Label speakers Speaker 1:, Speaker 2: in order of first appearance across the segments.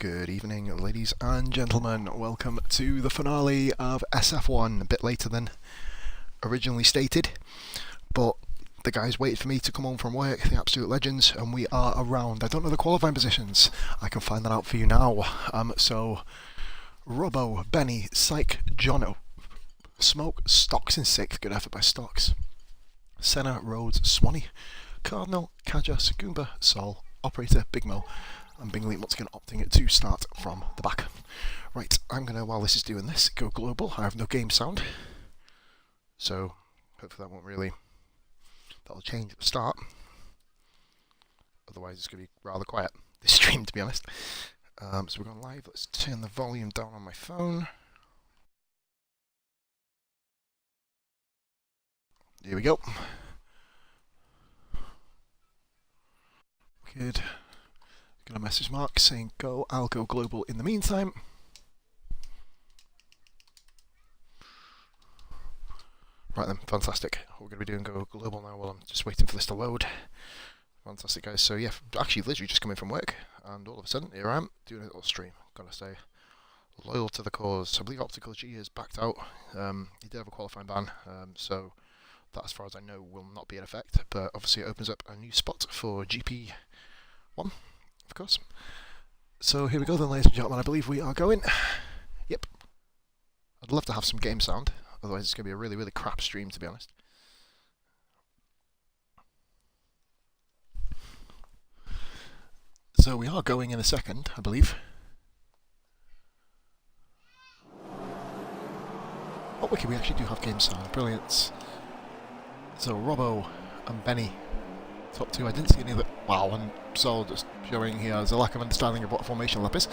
Speaker 1: Good evening, ladies and gentlemen. Welcome to the finale of SF1. A bit later than originally stated, but the guys waited for me to come home from work, the absolute legends, and we are around. I don't know the qualifying positions. I can find that out for you now. So, Robbo, Benny, Psych, Jono, Smoke, Stocks in 6th. Good effort by Stocks. Senna, Rhodes, Swanee, Cardinal, Kajas, Goomba, Sol, Operator, Big Mo, and Bingley once again opting to start from the back. Right, I'm going to, while this is doing this, go global. I have no game sound, so hopefully that'll change at the start. Otherwise it's going to be rather quiet, this stream, to be honest. So we're going live. Let's turn the volume down on my phone. Here we go. Good. Got a message mark saying go, I'll go global in the meantime. Right then, fantastic. We're going to be doing go global now while I'm just waiting for this to load. Fantastic, guys. So yeah, actually literally just coming from work, and all of a sudden here I am doing a little stream. Gotta stay loyal to the cause. I believe Optical G has backed out. He did have a qualifying ban, so that, as far as I know, will not be in effect, but obviously it opens up a new spot for GP1, of course. So here we go then, ladies and gentlemen. I believe we are going. Yep. I'd love to have some game sound, otherwise it's going to be a really, really crap stream, to be honest. So we are going in a second, I believe. Oh, okay, we actually do have game sound. Brilliant. So Robbo and Benny, top two. I didn't see any of the... Wow, and Sol just showing here there's a lack of understanding of what a formation lap is.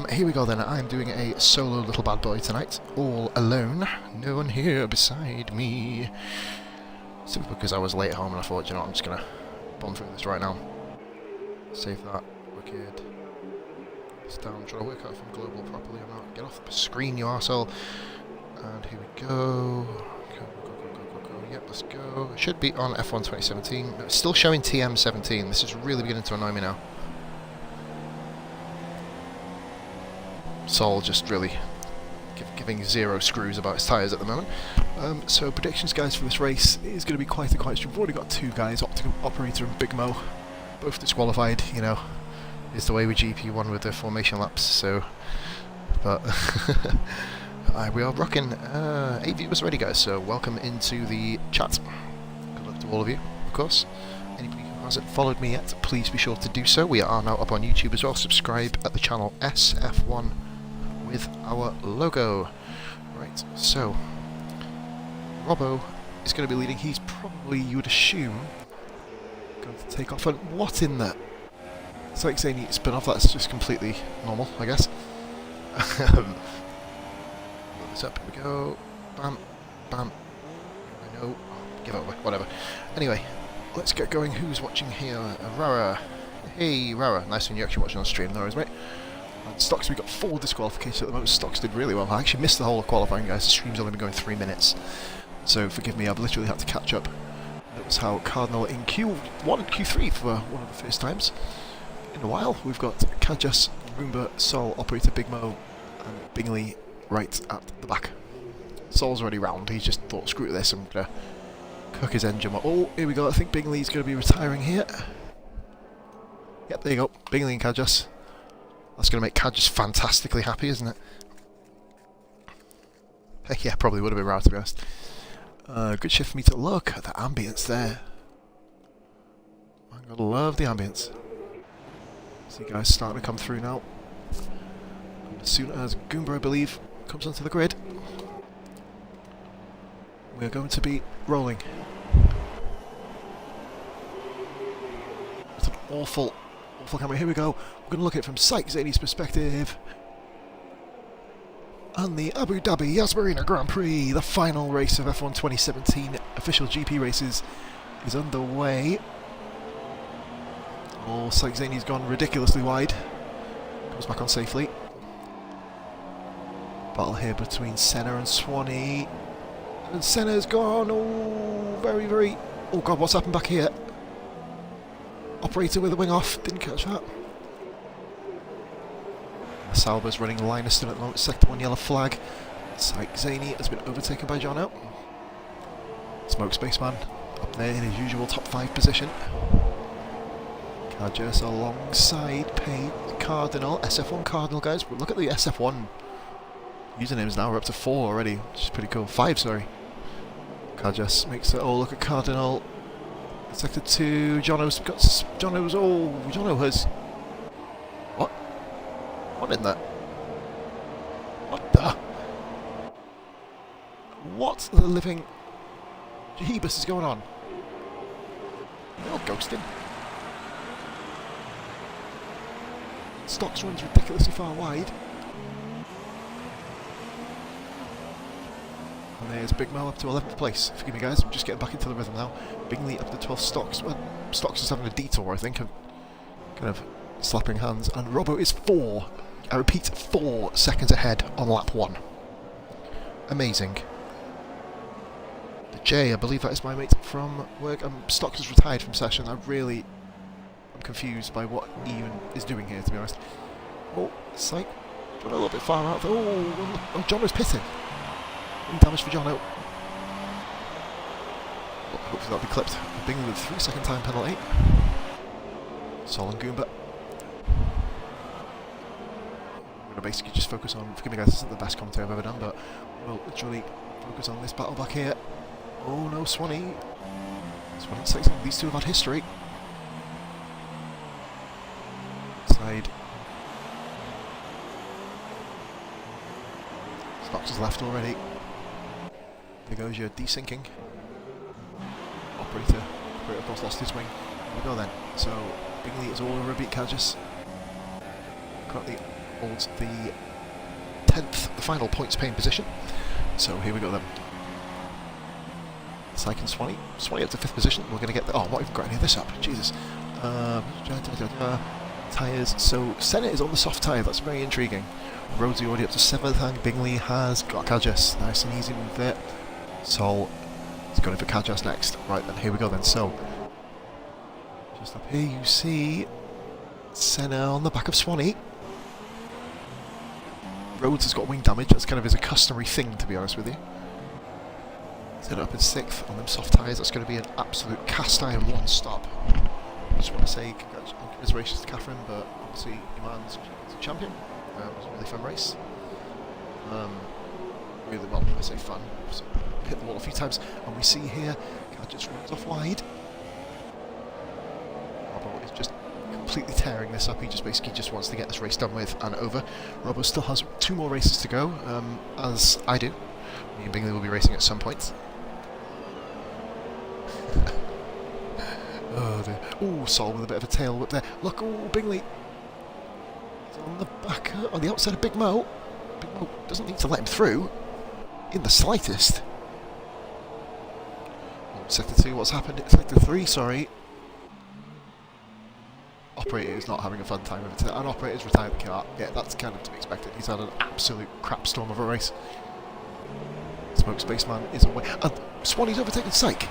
Speaker 1: Here we go then. I'm doing a solo little bad boy tonight, all alone. No one here beside me. Simply because I was late home and I thought, you know what, I'm just going to bomb through this right now. Save that. Wicked. It's down. Try to work out if I'm global properly or not. Get off the screen, you arsehole. And here we go. Yep, let's go. It should be on F1 2017. No, it's still showing TM17. This is really beginning to annoy me now. Sol just really giving zero screws about his tyres at the moment. So predictions, guys, for this race is going to be quite stream. We've already got two guys, Operator and Big Mo, both disqualified. You know, it's the way with GP1 with the formation laps. So, but. We are rocking 8 viewers already, guys, so welcome into the chat. Good luck to all of you, of course. Anybody who hasn't followed me yet, please be sure to do so. We are now up on YouTube as well. Subscribe at the channel SF1 with our logo. Right, so Robbo is going to be leading. He's probably, you would assume, going to take off. And what in the... It's like saying you spin off, that's just completely normal, I guess. Up, here we go. Bam, bam. I know. Give it away, whatever. Anyway, let's get going. Who's watching here? Rara. Hey, Rara. Nice when you're actually watching on stream, no worries, mate. And Stocks, we got 4 disqualifications at the moment. Stocks did really well. I actually missed the whole of qualifying, guys. The stream's only been going 3 minutes. So forgive me, I've literally had to catch up. That was how Cardinal in Q1, Q3 for one of the first times in a while. We've got Kajas, Roomba, Sol, Operator, Big Mo, and Bingley right at the back. Sol's already round. He's just thought, screw this, I'm going to cook his engine. Oh, here we go. I think Bingley's going to be retiring here. Yep, there you go. Bingley and Kajas. That's going to make Kajas fantastically happy, isn't it? Heck yeah, probably would have been right, to be honest. Good shift for me to look at the ambience there. I'm going to love the ambience. See guys starting to come through now. And as soon as Goomba, I believe, comes onto the grid, we are going to be rolling. It's an awful camera. Here we go. We're going to look at it from Psych Zany's perspective. And the Abu Dhabi Yas Marina Grand Prix, the final race of F1 2017 official GP races, is underway. Oh, Psych Zany's gone ridiculously wide. Comes back on safely. Battle here between Senna and Swanee. And Senna's gone. Oh, very... Oh god, what's happened back here? Operator with a wing off. Didn't catch that. Sauber's running Lineston at the moment, sector 1 yellow flag. Syke Zaney has been overtaken by Jono. Smoke Spaceman up there in his usual top 5 position. Just alongside Cardinal, SF1 Cardinal, guys. Look at the SF1 usernames now, we're up to 4 already, which is pretty cool. 5, sorry. Just makes it, oh, look at Cardinal. Sector 2, Jono's Jono has... What? What in that? What the? What the living Jeebus is going on? They're all ghosting. Stocks runs ridiculously far wide. And there's Big Mo up to 11th place. Forgive me guys, I'm just getting back into the rhythm now. Bingley up to 12th Stocks. Well, Stocks is having a detour, I think, and kind of slapping hands. And Robbo is 4, I repeat, 4 seconds ahead on lap 1. Amazing. The J, I believe that is my mate from work. Stocks has retired from session. I'm confused by what he even is doing here, to be honest. Oh, Syke, a little bit far out there. Oh, Jono's pitting. Damage for Jono. Hopefully that'll be clipped. Bingley with 3-second time penalty. Sol and Goomba. I'm going to basically just focus on, forgive me guys, this isn't the best commentary I've ever done, but we'll literally focus on this battle back here. Oh no, Swanee. Swanee, Syke, these two have had history. Side. Stocks is left already. There goes your desyncing. Operator of course lost his wing. There we go then. So Bingley is all over a beat Kajus. Currently holds the 10th, the final points paying position. So here we go then. Syke and Swanee. Swanee up to 5th position. We're going to get the... Oh, what have we got any of this up? Jesus. Tyres. So Senna is on the soft tyre. That's very intriguing. Rhodesy already up to 7th, and Bingley has got Kajus. Nice and easy move there. Sol is going for Kajus next. Right then, here we go then. So, just up here you see Senna on the back of Swanee. Rhodes has got wing damage. That's kind of his a customary thing, to be honest with you. Senna up in 6th on them soft tyres. That's going to be an absolute cast iron one stop. I just want to say congratulations to Catherine, but obviously Iman's the champion. It was a really fun race. Really, well, I say fun. So hit the wall a few times, and we see here Kajus runs off wide. Robbo is just completely tearing this up. He just basically just wants to get this race done with and over. Robbo still has 2 more races to go, as I do. Me and Bingley will be racing at some point. Oh dear. Oh, Sol with a bit of a tail whip there. Look, oh, Bingley. He's on the back, on the outside of Big Mo. Big Mo doesn't need to let him through in the slightest. Oh, sector 2, what's happened? Sector 3, sorry. Operator is not having a fun time with it. An operator's retired the car. Yeah, that's kind of to be expected. He's had an absolute crap storm of a race. Smoke Spaceman is away. And Swanee's overtaken Syke.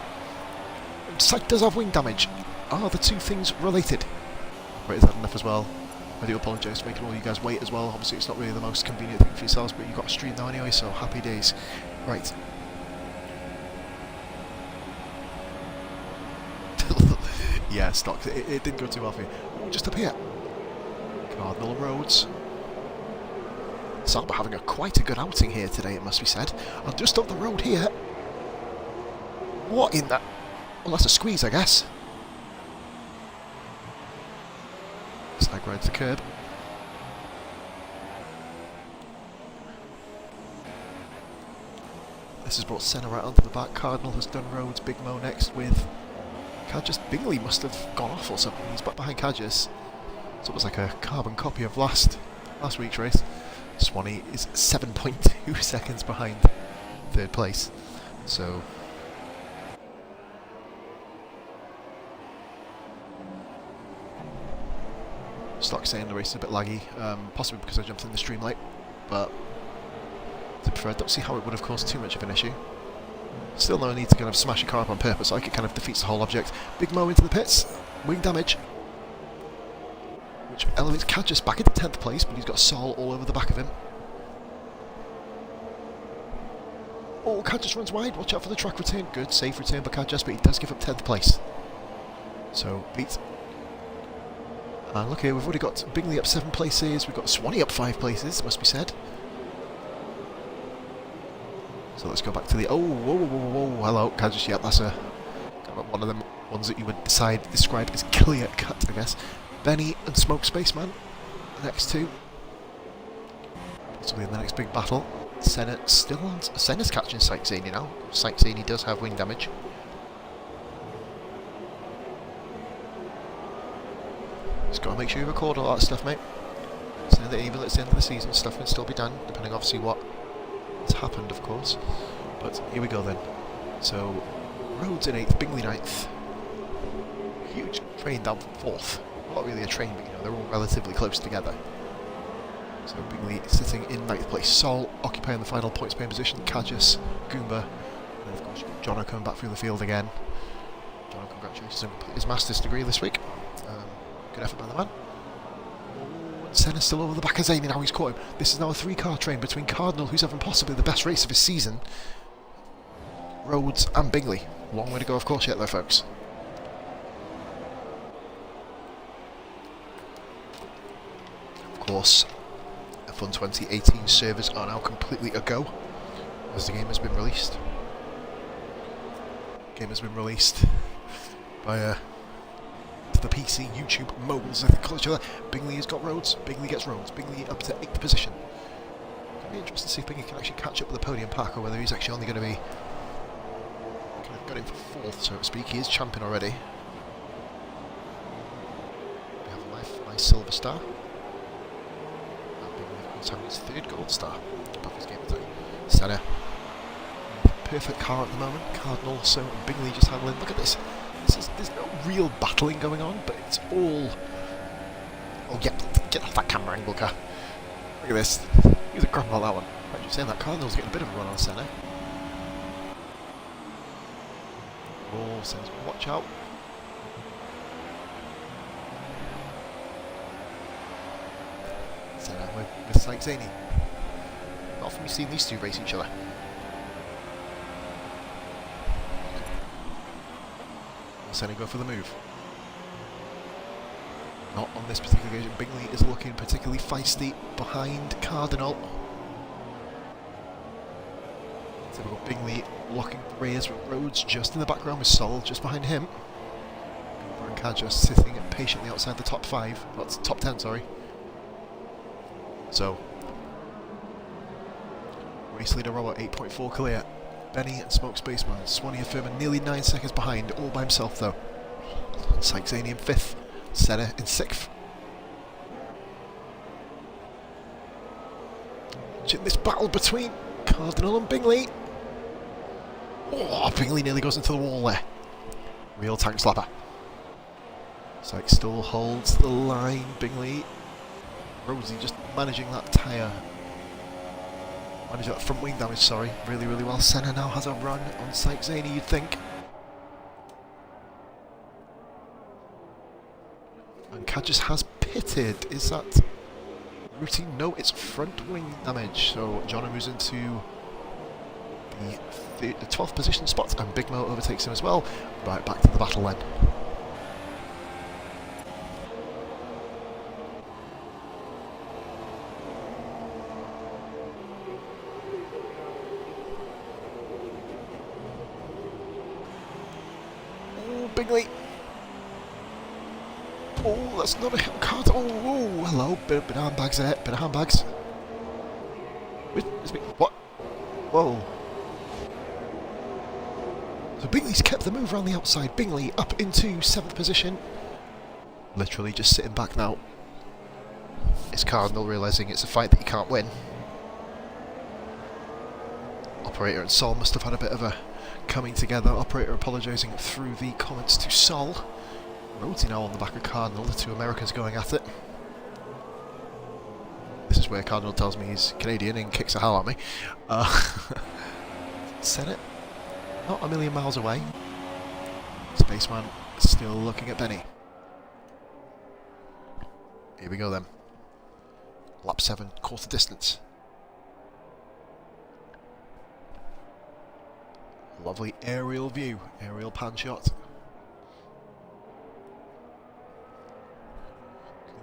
Speaker 1: Syke does have wing damage. Are the 2 things related? Operator's had enough as well. I do apologise for making all you guys wait as well. Obviously it's not really the most convenient thing for yourselves, but you've got a stream now anyway, so happy days. Right. Yeah, Stocks. It didn't go too well for you. Oh, just up here. Cardinal Roads. Sauber having quite a good outing here today, it must be said. And just up the road here. What in that? Well, that's a squeeze, I guess. Sag rides the curb. This has brought Senna right onto the back. Cardinal has done Rhodes. Big Mo next with Kajus. Bingley must have gone off or something. He's back behind Kajus. It's almost like a carbon copy of last week's race. Swanee is 7.2 seconds behind 3rd place. So Stock saying the race is a bit laggy, possibly because I jumped in the stream late, but to be fair, I don't see how it would have caused too much of an issue. Still no need to kind of smash a car up on purpose, like it kind of defeats the whole object. Big Mo into the pits, wing damage, which elevates Cadges back into 10th place, but he's got Sol all over the back of him. Oh, Cadges runs wide, watch out for the track return. Good, safe return by Cadges, but he does give up 10th place. So, beat. And look here, we've already got Bingley up 7 places, we've got Swanee up 5 places, must be said. So let's go back to the... Oh, whoa, whoa, whoa, whoa, hello, Cadges, yep, that's one of them ones that you would describe as clear cut, I guess. Benny and Smoke Spaceman, the next two. Possibly in the next big battle. Senna still on... Senna's catching Sightseeing now. Sightseeing does have wing damage. Just got to make sure you record all that stuff, mate. So that even at the end of the season, stuff can still be done, depending obviously what has happened, of course. But here we go then. So, Rhodes in 8th, Bingley 9th. Huge train down from 4th. Not really a train, but you know, they're all relatively close together. So Bingley sitting in 9th place. Sol occupying the final points paying position. Cadges, Goomba, and of course Jono coming back through the field again. Jono, congratulations on his master's degree this week. Good effort by the man. Oh, and Senna's still over the back of Zaney now, he's caught him. This is now a 3-car train between Cardinal, who's having possibly the best race of his season, Rhodes and Bingley. Long way to go of course yet though, folks. Of course, F1 2018 servers are now completely a-go, as the game has been released. Game has been released by to the PC, YouTube, mobiles, I think call each other. Bingley has got Rhodes, Bingley gets Rhodes, Bingley up to 8th position. It'll be interesting to see if Bingley can actually catch up with the podium pack, or whether he's actually only going to be kind of got him for 4th, so to speak. He is champion already. We have a nice silver star. Bingley having his 3rd gold star above his game attack. Senna, perfect car at the moment. Cardinal also, and Bingley just handling. Look at this. There's no real battling going on, but it's all... Oh, yeah, get off that camera angle, car. Look at this. He's a crap about that one. Right, you're saying that Cardinal's getting a bit of a run on Senna. Oh, Senna's watch out. Senna with Sightseeing. Not often we've seen these two race each other. Senna go for the move. Not on this particular occasion. Bingley is looking particularly feisty behind Cardinal. So we've got Bingley locking rears with Rhodes just in the background with Sol just behind him. And Cadges sitting patiently outside the top 5. That's top 10, sorry. So, race leader Robert 8.4 clear. Benny and Smoke Spaceman. Swanee and Furman nearly 9 seconds behind, all by himself though. Sightseeing in 5th. Senna in 6th. In this battle between Cardinal and Bingley. Oh, Bingley nearly goes into the wall there. Real tank slapper. Sykes still holds the line. Bingley. Rosie just managing that tyre. Managing that front wing damage, sorry. Really, really well. Senna now has a run on Sightseeing, you'd think. And Cadges has pitted. Is that routine? No, it's front wing damage. So Jono moves into the 12th position spot, and Big Mo overtakes him as well. Right, back to the battle then. Oh, Bingley. Oh, that's not a hit card. Oh, hello. Bit of handbags there. Bit of handbags. What? Whoa. So Bingley's kept the move around the outside. Bingley up into 7th position. Literally just sitting back now. It's Cardinal realising it's a fight that he can't win. Operator and Sol must have had a bit of a coming together. Operator apologising through the comments to Sol. Rhodesy now on the back of Cardinal, the two Americans going at it. This is where Cardinal tells me he's Canadian and kicks the hell out of me. Senate, not a million miles away. Spaceman still looking at Benny. Here we go then. Lap 7, quarter distance. Lovely aerial view, aerial pan shot.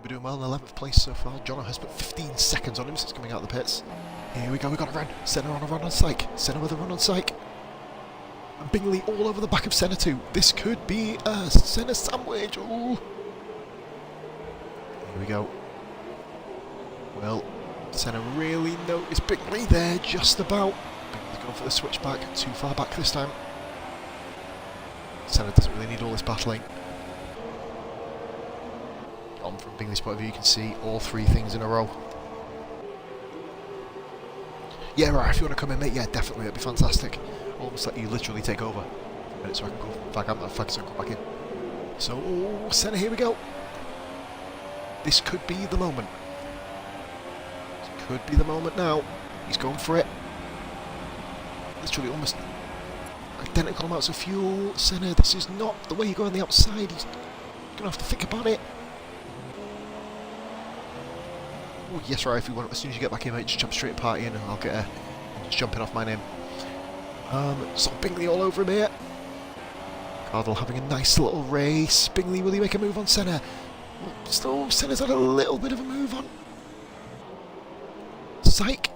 Speaker 1: We're doing well in 11th place so far. Jono has put 15 seconds on him since coming out of the pits. Here we go, we got a run. Senna on a run on Syke. Senna with a run on Syke. And Bingley all over the back of Senna too. This could be a Senna sandwich. Ooh. Here we go. Well, Senna really noticed Bingley there, just about. Bingley's going for the switchback, too far back this time. Senna doesn't really need all this battling. On from Bingley's point of view, you can see all 3 things in a row. Yeah, right, if you want to come in, mate, yeah, definitely, that'd be fantastic. Almost like you literally take over. A minute so I can go back out, so I can go back in. So, oh, Senna, here we go. This could be the moment. This could be the moment now. He's going for it. Literally almost identical amounts of fuel. Senna, this is not the way you go on the outside. He's going to have to think about it. Oh, yes, right, if you want, as soon as you get back in, mate, just jump straight to party and I'll get just jumping off my name. So Bingley all over him here. Cardle having a nice little race. Bingley, will he make a move on Senna? Still, Senna's had a little bit of a move on Syke.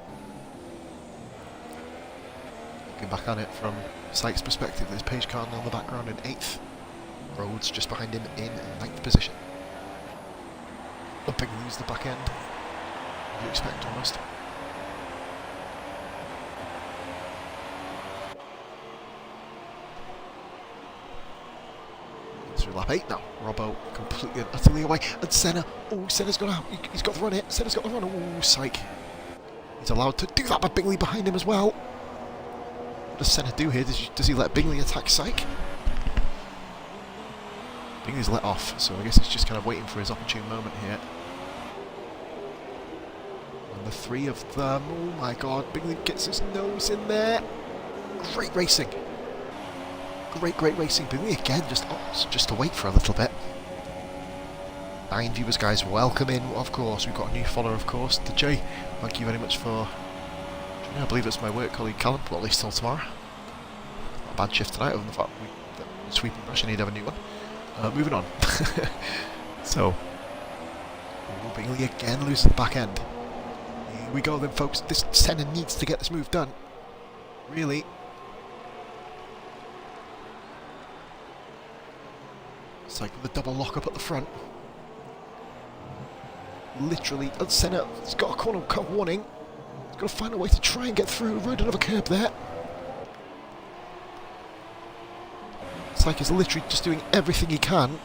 Speaker 1: Looking back on it from Syke's perspective, there's Paige Cardle in the background in 8th. Rhodes just behind him in 9th position. Bingley's the back end. You expect almost. Through lap 8 now. Robbo completely and utterly away. And Senna. Oh, Senna's got out. He's got the run here. Senna's got the run. Oh, Syke. He's allowed to do that, but Bingley behind him as well. What does Senna do here? Does he let Bingley attack Syke? Bingley's let off, so I guess he's just kind of waiting for his opportune moment here. And the 3 of them, oh my god, Bingley gets his nose in there. Great racing. Great racing. Bingley again, just to wait for a little bit. 9 viewers, guys, welcome in, of course. We've got a new follower, of course, the J. Thank you very much for... I believe it's my work colleague Callum, well, at least till tomorrow. Not a bad shift tonight, other than the fact we sweeping brush, I need to have a new one. Moving on. So, Bingley again loses the back end. Here we go then, folks. This Senna needs to get this move done. Really. It's like the double lock up at the front. Literally, and Senna's got a corner cut warning. He's got to find a way to try and get through. Rode another curb there. It's like he's literally just doing everything he can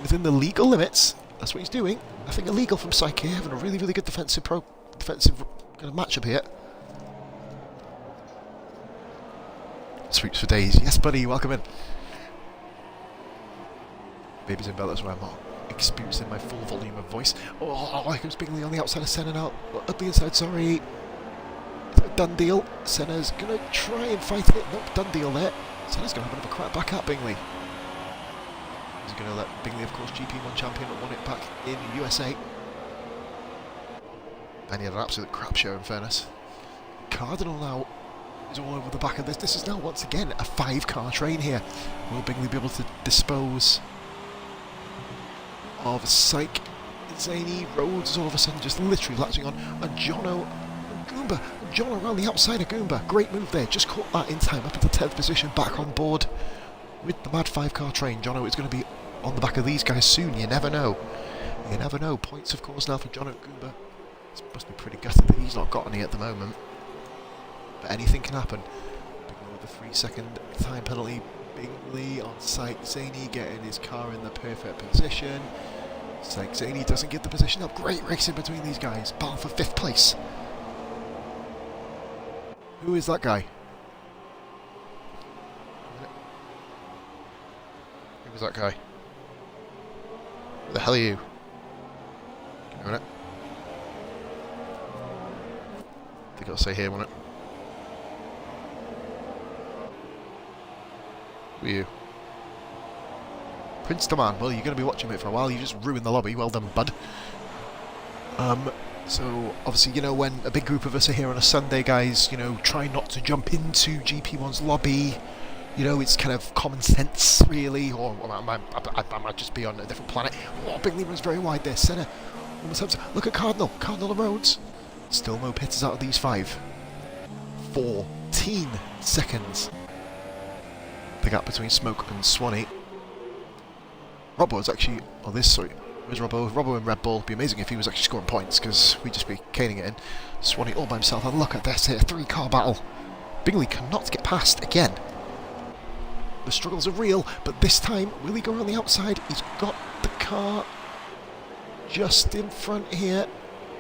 Speaker 1: within the legal limits. That's what he's doing. I think illegal from Syke here, having a really good defensive kind of matchup here. Sweeps for days. Yes, buddy, welcome in. Baby's in bed, that's why I'm not experiencing my full volume of voice. Oh, here comes Bingley on the outside of Senna now. Up the inside, sorry. Done deal. Senna's going to try and fight it. Nope, done deal there. Senna's going to have another crack back at Bingley. He's going to let Bingley, of course, GP1 champion, won it back in the USA. And he had an absolute crap show, in fairness. Cardinal now is all over the back of this. This is now, once again, a 5-car train here. Will Bingley be able to dispose of Syke? Zany Rhodes is all of a sudden just literally latching on. And Jono and Goomba. Jono around the outside of Goomba. Great move there. Just caught that in time. Up into 10th position. Back on board with the mad 5-car train. Jono is going to be on the back of these guys soon. You never know. You never know. Points, of course, now for Jono and Goomba. It must be pretty gutted that he's not got any at the moment. But anything can happen. Bingley with the 3-second time penalty. Bingley on Syke. Zany getting his car in the perfect position. Syke Zany doesn't get the position up. Great racing between these guys. Battle for 5th place. Who is that guy? Who was that guy? Who the hell are you? Give me a minute. I think I'll say here, won't it? Who are you? Prince Daman. Well, you're going to be watching it for a while. You just ruined the lobby. Well done, bud. So obviously, you know, when a big group of us are here on a Sunday, guys, you know, try not to jump into GP1's lobby. You know, it's kind of common sense, really, or I might just be on a different planet. Oh, Bingley runs very wide there. Senna almost helps. Look at Cardinal and Rhodes. Still no pitters out of these 5. 14 seconds. The gap between Smoke and Swanee. Robbo's actually, where's Robbo? Robbo in Red Bull. It'd be amazing if he was actually scoring points, because we'd just be caning it in. Swanee all by himself, and look at this here, 3-car battle. Bingley cannot get past again. The struggles are real, but this time, will he go around the outside? He's got the car just in front here,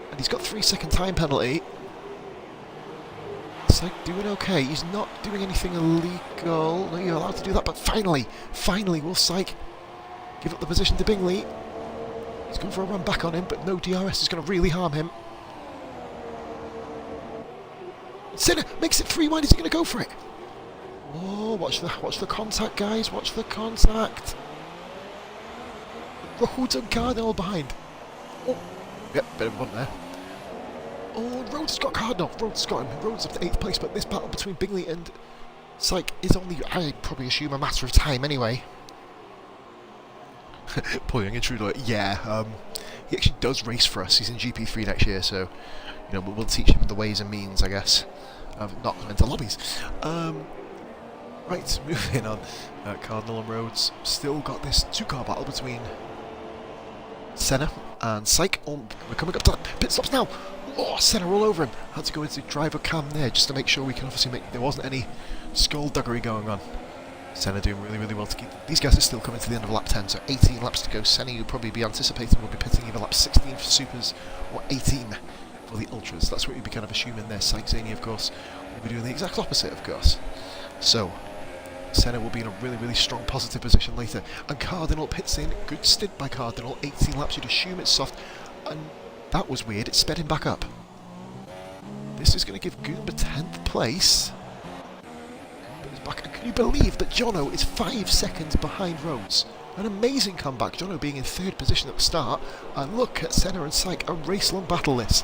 Speaker 1: and he's got 3-second time penalty. It's like doing okay. He's not doing anything illegal. No, you're allowed to do that, but finally, will Syke give up the position to Bingley? He's going for a run back on him, but no DRS is going to really harm him. Senna makes it 3 wide. Is he going to go for it? Oh, watch the contact, guys. Watch the contact. Rhodes and Cardinal behind. Oh, yep, bit of a bump there. Oh, Rhodes has got Cardinal. Rhodes has got him. Rhodes up to 8th place, but this battle between Bingley and Syke is only, I probably assume, a matter of time anyway. Poor young intruder. Yeah, he actually does race for us. He's in GP3 next year, so you know we'll teach him the ways and means, I guess, of not going into lobbies. Right, moving on. Cardinal and Rhodes still got this 2-car battle between Senna and Syke. Oh, we're coming up to pit stops now. Oh, Senna all over him. Had to go into driver cam there just to make sure we can obviously make there wasn't any skullduggery going on. Senna doing really well to keep. These guys are still coming to the end of lap 10, so 18 laps to go. Senna, you'll probably be anticipating, will be pitting either lap 16 for supers or 18 for the ultras. That's what you'd be kind of assuming there. Syke Zaney, of course, will be doing the exact opposite, of course. So Senna will be in a really strong positive position later. And Cardinal pits in. Good stint by Cardinal. 18 laps, you'd assume it's soft. And that was weird. It sped him back up. This is going to give Goomba 10th place. Back. And can you believe that Jono is 5 seconds behind Rhodes? An amazing comeback. Jono being in 3rd position at the start. And look at Senna and Syke. A race-long battle this.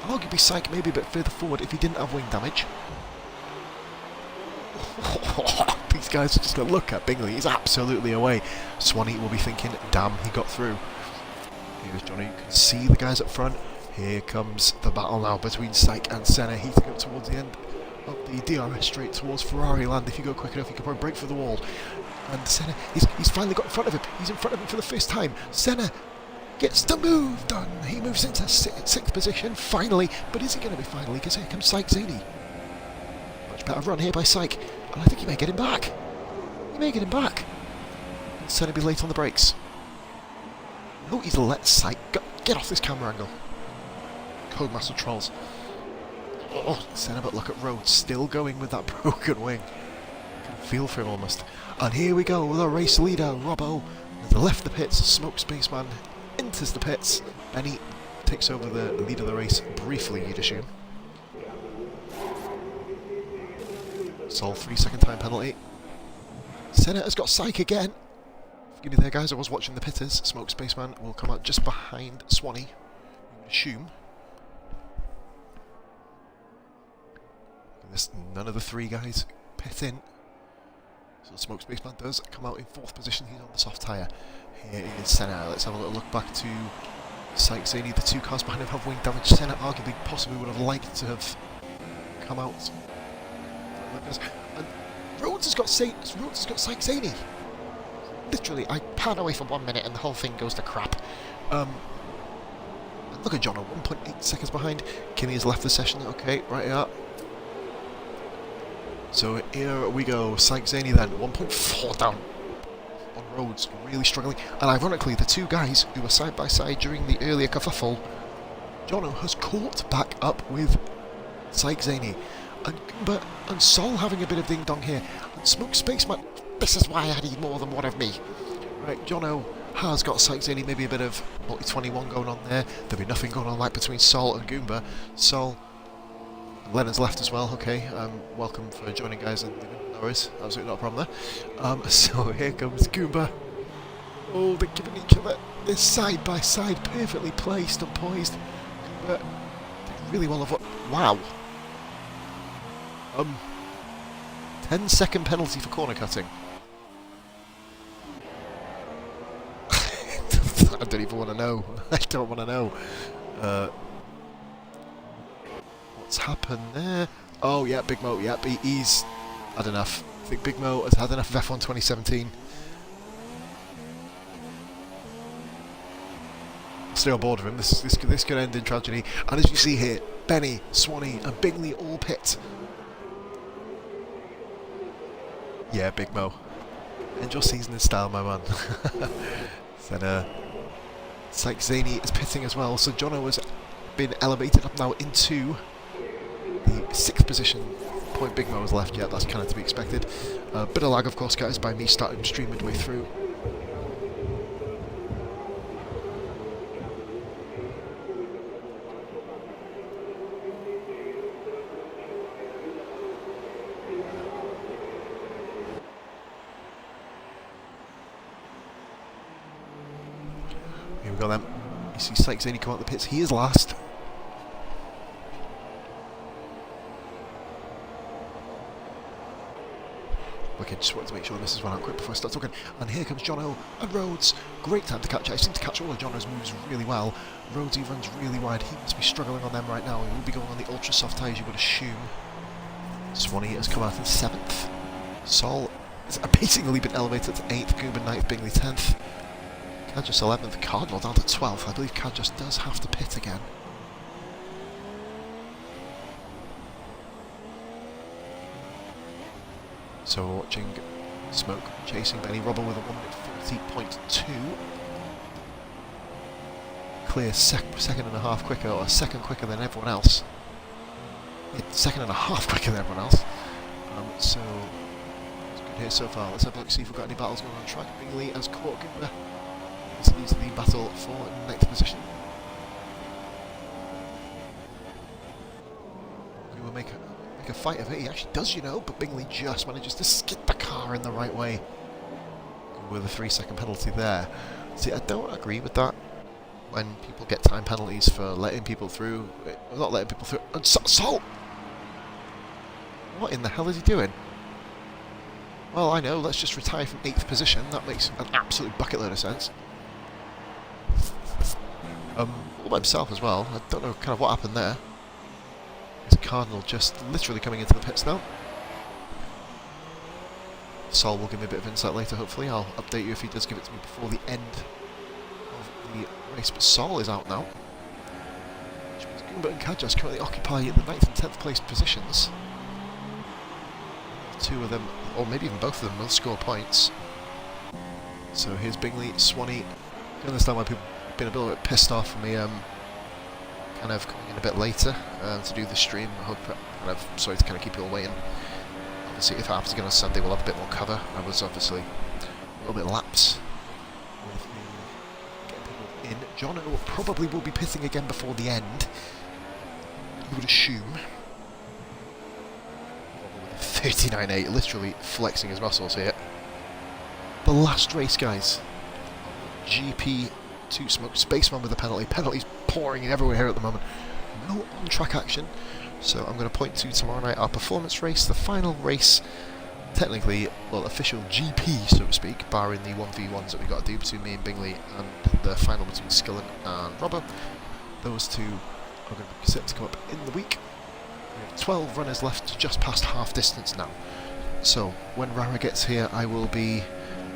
Speaker 1: Arguably Syke maybe a bit further forward if he didn't have wing damage. These guys are just going to look at Bingley. He's absolutely away. Swanee will be thinking, damn, he got through. Here's Johnny. You can see the guys up front. Here comes the battle now between Syke and Senna, heating up towards the end of the DRS straight towards Ferrari land. If you go quick enough, you can probably break through the wall. And Senna, he's finally got in front of him. He's in front of him for the first time. Senna gets the move done. He moves into 6th position, finally. But is it going to be finally? Because here comes Syke Zaney. Much better run here by Syke. And I think he may get him back. He may get him back. And Senna be late on the brakes. No, he's let Syke go. Get off this camera angle. Codemaster trolls. Oh, Senna, but look at Rhodes still going with that broken wing. I can feel for him almost. And here we go, the race leader, Robbo, has left the pits. Smoke Spaceman enters the pits. Benny takes over the lead of the race briefly, you'd assume. Sol 3-second time penalty. Senna has got Syke again. Forgive me there, guys, I was watching the pitters. Smoke Spaceman will come out just behind Swanee, you would assume. None of the 3 guys pit in. So Smoke Spaceman does come out in 4th position. He's on the soft tyre. Here is Senna. Let's have a little look back to Syke Zaney. The 2 cars behind him have wing damage. Senna arguably possibly would have liked to have come out. And Rhodes has got Syke Zaney. Literally, I pan away for 1 minute and the whole thing goes to crap. Look at Jono, 1.8 seconds behind. Kimmy has left the session. Okay, right here. So here we go. Syke Zaney then, 1.4 down on Rhodes, really struggling. And ironically, the 2 guys who were side by side during the earlier kerfuffle, Jono has caught back up with Syke Zaney. And Goomba and Sol having a bit of ding-dong here. And Smoke Spaceman, this is why I need more than one of me. Right, Jono has got Syke Zaney, maybe a bit of multi-21 going on there. There'll be nothing going on like between Sol and Goomba. Sol, Lennon's left as well, okay. Welcome for joining, guys, and no worries, absolutely not a problem there. So here comes Goomba. Oh, they're giving each other. They're side by side, perfectly placed and poised. But they really well avoid. Wow. 10-second penalty for corner cutting. I don't even want to know. I don't want to know. What's happened there? Oh, yeah, Big Mo. Yeah, he's had enough. I think Big Mo has had enough of F1 2017. Stay on board with him. This could end in tragedy. And as you see here, Benny, Swanee, and Bingley all pit. Yeah, Big Mo. End your season in style, my man. Then, Zaney is pitting as well. So Jono has been elevated up now into the 6th position. Point Big Mo has left yet. That's kind of to be expected. Bit of lag, of course, guys, by me starting stream midway through. Here we go then. You see Zaney come out the pits. He is last. Okay, just wanted to make sure this is one out quick before I start talking. And here comes Jono and Rhodes. Great time to catch. I seem to catch all of Jono's moves really well. Rhodes, he runs really wide. He must be struggling on them right now. He will be going on the ultra soft tyres, you would assume. Swanee has come out in 7th. Sol has basically been elevated to 8th. Goober 9th. Bingley 10th. Kajus 11th. Cardinal down to 12th. I believe Kajus does have to pit again. So we're watching Smoke chasing Benny Robber with a 1:40.2. Clear second and a half quicker, or a second quicker than everyone else. Yeah, second and a half quicker than everyone else. So it's good here so far. Let's have a look, see if we've got any battles going on track. Bingley has caught Goober. This leads the battle for 9th position. Goober make a fight of it. He actually does, you know, but Bingley just manages to skid the car in the right way. With a 3-second penalty there. See, I don't agree with that. When people get time penalties for letting people through, not letting people through. And Sol! What in the hell is he doing? Well, I know, let's just retire from 8th position. That makes an absolute bucket load of sense. All by himself as well. I don't know kind of what happened there. Cardinal just literally coming into the pits now. Sol will give me a bit of insight later, hopefully. I'll update you if he does give it to me before the end of the race. But Sol is out now. Which means Goober and Kajus currently occupy the 9th and 10th place positions. 2 of them, or maybe even both of them, will score points. So here's Bingley, Swanee. I understand why people have been a little bit pissed off for me kind of coming in a bit later to do the stream. I hope sorry to kind of keep you all waiting. Obviously, if it happens again on Sunday, we'll have a bit more cover. I was obviously a little bit lapse with getting people in. Jono probably will be pitting again before the end, you would assume. 39.8, literally flexing his muscles here. The last race, guys. GP2 Smoke. Spaceman with a penalty. Penalties pouring in everywhere here at the moment. No on-track action. So I'm going to point to tomorrow night our performance race, the final race, technically, well, official GP, so to speak, barring the 1v1s that we've got to do between me and Bingley, and the final between Skillen and Robber. Those two are going to be set to come up in the week. We have 12 runners left, just past half distance now. So when Rara gets here, I will be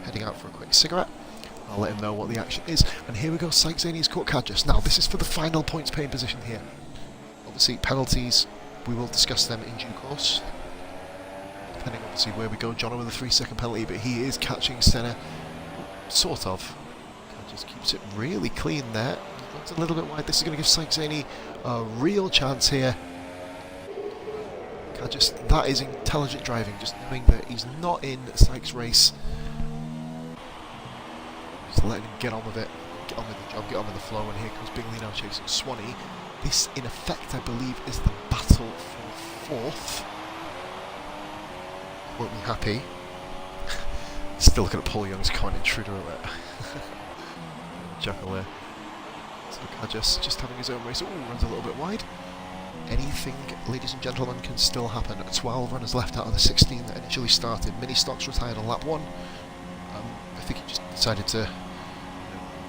Speaker 1: heading out for a quick cigarette. I'll let him know what the action is. And here we go, Zaney's caught Kajus. Now, this is for the final points paying position here. Obviously, penalties, we will discuss them in due course. Depending, obviously, where we go. Jono with a 3-second penalty, but he is catching Senna. Sort of. Kajus keeps it really clean there. Runs a little bit wide. This is going to give Zaney a real chance here. Kajus, that is intelligent driving, just knowing that he's not in Sykes' race. Just letting him get on with it, get on with the job, get on with the flow, and here comes Bingley now chasing Swanee. This, in effect, I believe, is the battle for 4th. Won't be happy. Still looking at Paul Young's comment intruder alert. Chuckle there. So just having his own race. Oh, runs a little bit wide. Anything, ladies and gentlemen, can still happen. 12 runners left out of the 16 that initially started. Mini Stocks retired on lap 1. I think he just decided to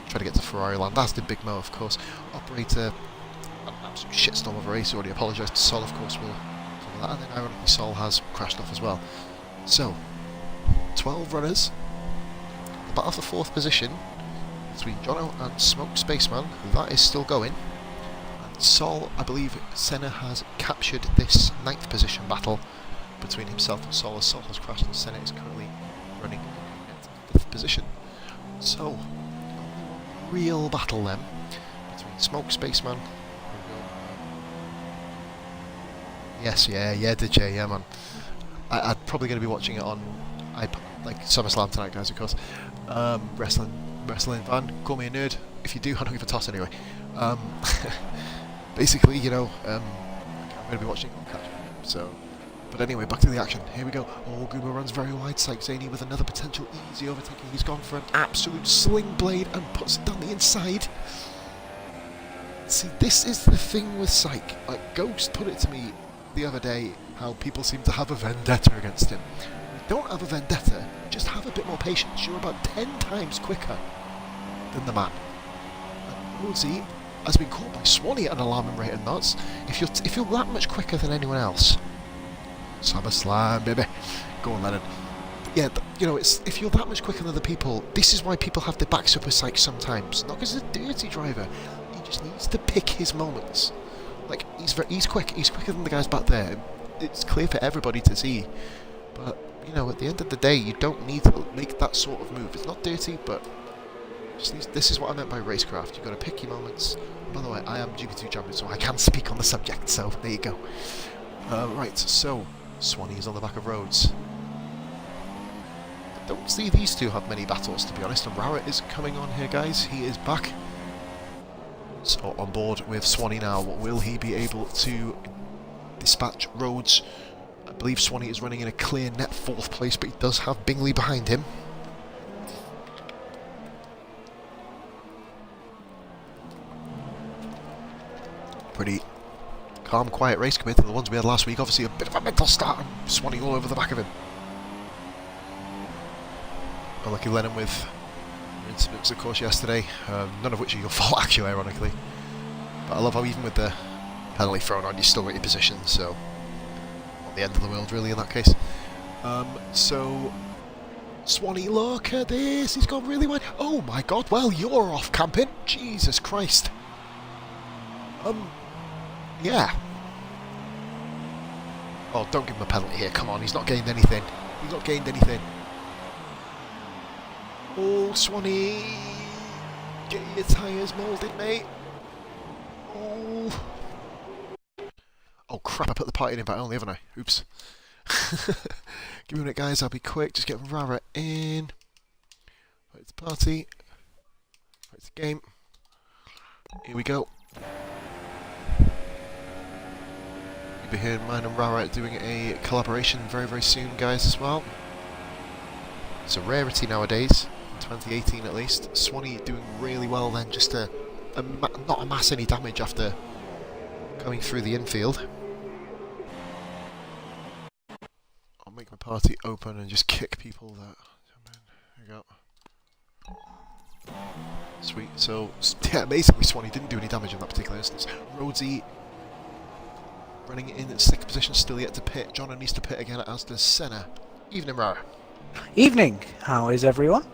Speaker 1: try to get to Ferrari land, as did Big Mo, of course. Operator, an absolute shitstorm of a race, already apologised to Sol, of course, will cover that, and then ironically Sol has crashed off as well. So, 12 runners, the battle for 4th position between Jono and Smoke Spaceman, that is still going. And Sol, I believe Senna has captured this 9th position battle between himself and Sol, as Sol has crashed and Senna is currently running in 5th position. So, real battle then between Smoke Spaceman. Yes, yeah, DJ, yeah, man. I'm probably going to be watching it on iPad, like SummerSlam tonight, guys, of course. Wrestling fan, call me a nerd. If you do, I don't give a toss anyway. Basically, you know, I'm going to be watching it on catch. So, but anyway, back to the action. Here we go. Oh, Guma runs very wide. Syke Zaney with another potential easy overtaking. He's gone for an absolute sling blade and puts it down the inside. See, this is the thing with Syke. Like, Ghost put it to me the other day, how people seem to have a vendetta against him. Don't have a vendetta, just have a bit more patience. You're about 10 times quicker than the man. And Rosie has been caught by Swanee at an alarming rate of knots. If you're that much quicker than anyone else, SummerSlam, baby. Go on, Lennon. But yeah, you know, if you're that much quicker than other people, this is why people have their backs up with Syke sometimes. Not because he's a dirty driver. He just needs to pick his moments. Like, he's quick. He's quicker than the guys back there. It's clear for everybody to see. But, you know, at the end of the day, you don't need to make that sort of move. It's not dirty, but this is what I meant by racecraft. You've got to pick your moments. By the way, I am GP2 champion, so I can speak on the subject, so there you go. Right, so Swanee is on the back of Rhodes. I don't see these two have many battles, to be honest, and Rowett is coming on here, guys. He is back. So on board with Swanee now. Will he be able to dispatch Rhodes? I believe Swanee is running in a clear net 4th place, but he does have Bingley behind him. Pretty calm, quiet race compared to the ones we had last week. Obviously a bit of a mental start, and Swanee all over the back of him. Unlucky Lennon with incidents, of course, yesterday, none of which are your fault, actually, ironically. But I love how even with the penalty thrown on, you still got your position, so not the end of the world, really, in that case. So Swanee, look at this, he's gone really wide. Oh my god, well, you're off camping. Jesus Christ. Yeah. Oh, don't give him a penalty here, come on, he's not gained anything. He's not gained anything. Oh, Swanee, get your tyres moulded, mate. Oh. Oh crap, I put the party invite on, haven't I? Oops. Give me a minute, guys, I'll be quick. Just get Rara in. Right to party. Right to game. Here we go. You'll be hearing mine and Rara doing a collaboration very, very soon, guys, as well. It's a rarity nowadays. 2018 at least. Swanee doing really well then, just to not amass any damage after going through the infield. I'll make my party open and just kick people that. There you go. Sweet. So yeah, basically Swanee didn't do any damage in that particular instance. Rhodesy running in 6th position, still yet to pit. Jono needs to pit again, as does Senna. Evening, Rara.
Speaker 2: Evening. How is everyone?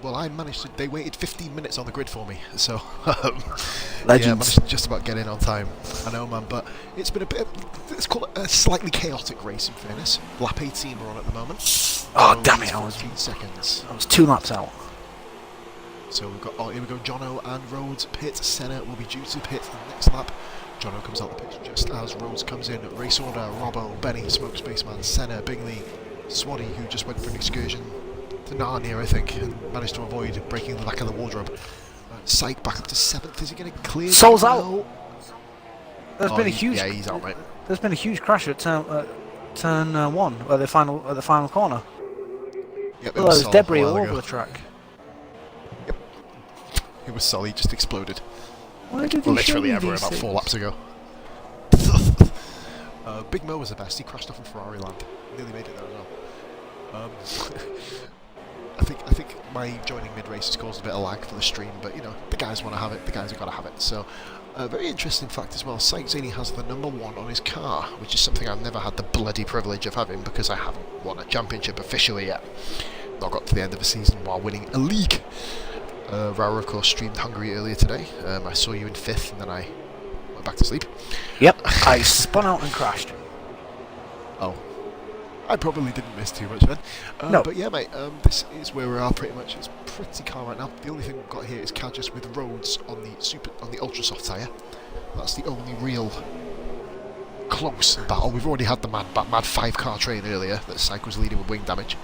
Speaker 1: Well, I managed to. They waited 15 minutes on the grid for me, so
Speaker 2: Legends.
Speaker 1: Yeah, I managed to just about get in on time. I know, man, but it's been a bit. Let's call it a slightly chaotic race. In fairness, lap 18 we're on at the moment.
Speaker 2: Oh damn it! I was
Speaker 1: 14 seconds.
Speaker 2: I was 2 laps out.
Speaker 1: So we've got. Oh, here we go. Jono and Rhodes pit. Senna will be due to pit the next lap. Jono comes out the pitch just as Rhodes comes in. Race order: Robbo, Benny, Smoke Spaceman, Senna, Bingley, Swanee, who just went for an excursion to Narnia, I think, and managed to avoid breaking the back of the wardrobe. Syke back up to 7th. Is he going to clear?
Speaker 2: Sol's out. There's been a huge.
Speaker 1: Yeah, he's out, mate.
Speaker 2: There's been a huge crash at turn 1 at the final corner.
Speaker 1: Yep,
Speaker 2: Well, there's
Speaker 1: Sol
Speaker 2: debris
Speaker 1: a
Speaker 2: all
Speaker 1: while
Speaker 2: over
Speaker 1: ago.
Speaker 2: the track.
Speaker 1: Yep. It was Sol, he just exploded.
Speaker 2: Why did they show
Speaker 1: Literally
Speaker 2: me
Speaker 1: ever
Speaker 2: these
Speaker 1: about 4
Speaker 2: things?
Speaker 1: laps ago. Big Mo was the best. He crashed off in Ferrari land. Nearly made it there as well. I think my joining mid-race has caused a bit of lag for the stream, but you know, the guys want to have it, the guys have got to have it. So, very interesting fact as well, Zini has the #1 on his car, which is something I've never had the bloody privilege of having because I haven't won a championship officially yet. Not got to the end of the season while winning a league. Rara, of course, streamed Hungary earlier today. I saw you in 5th, and then I went back to sleep.
Speaker 2: Yep, I spun out and crashed.
Speaker 1: Oh. I probably didn't miss too much then.
Speaker 2: No.
Speaker 1: But yeah, mate, this is where we are pretty much. It's pretty calm right now. The only thing we've got here is Cadges with Rhodes on the ultra soft tyre. That's the only real close battle. We've already had the mad 5-car train earlier that Syke was leading with wing damage.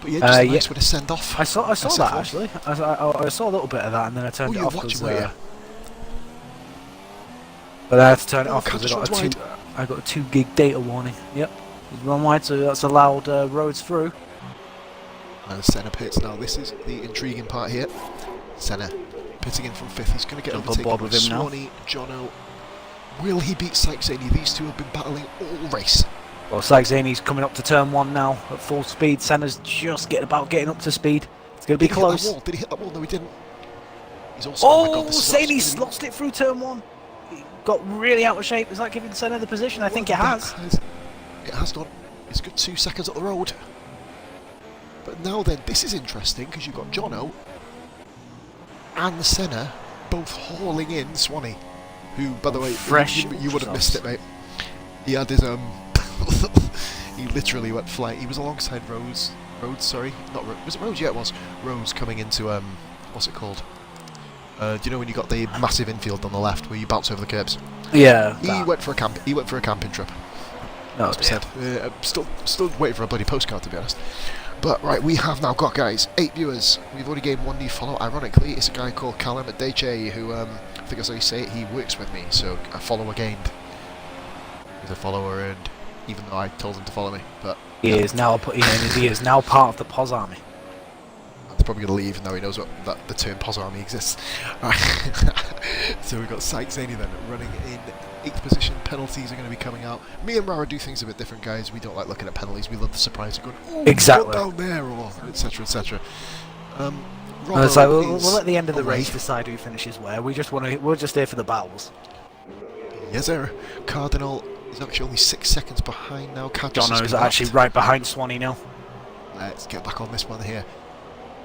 Speaker 1: But yeah, just a nice with a send off.
Speaker 2: I saw that actually. I saw a little bit of that, and then I turned it off because. But I had to turn it off because I got a 2 gig data warning. Yep, he's run wide, so that's allowed Rhodes through.
Speaker 1: And Senna pits now. This is the intriguing part here. Senna pitting in from 5th. He's going to get overtaken with Swanee, Jono. Will he beat Zini? These two have been battling all race.
Speaker 2: Well, Zini's coming up to turn 1 now at full speed. Senna's just getting up to speed. It's going to be close.
Speaker 1: Did he hit that wall? No, he didn't. He's also.
Speaker 2: Oh, Zini's lost it through turn 1. He got really out of shape. Is that giving Senna the position? I think it has.
Speaker 1: It has done. It's got 2 seconds up the road. But now then, this is interesting because you've got Jono and Senna both hauling in Swanee, who, by the way, you would have missed it, mate. He had his he literally went flying. He was alongside Rhodes. Sorry, not Rhodes. Was it Rhodes? Yeah, it was Rhodes coming into what's it called? Do you know when you got the massive infield on the left where you bounce over the curbs?
Speaker 2: Yeah.
Speaker 1: He went for a camping trip.
Speaker 2: No,
Speaker 1: said. Still waiting for a bloody postcard, to be honest. But right, we have now got, guys, 8 viewers. We've already gained 1 new follow. Ironically, it's a guy called Callum Adeche who, I think as I say it, he works with me. So a follower gained. He's a follower earned, even though I told him to follow me. But
Speaker 2: he is now part of the POS army.
Speaker 1: He's probably going to leave now he knows that the term POS army exists. So we've got Zini then running in 8th position. Penalties are going to be coming out. Me and Rara do things a bit different, guys. We don't like looking at penalties. We love the surprise of going, oh,
Speaker 2: exactly,
Speaker 1: down there, or etc. etc.
Speaker 2: It's like we'll at the end of the race decide who finishes where. We're just here for the battles.
Speaker 1: Yes, sir. Cardinal is actually only 6 seconds behind now.
Speaker 2: Jono is actually right behind Swanee now.
Speaker 1: Let's get back on this one here.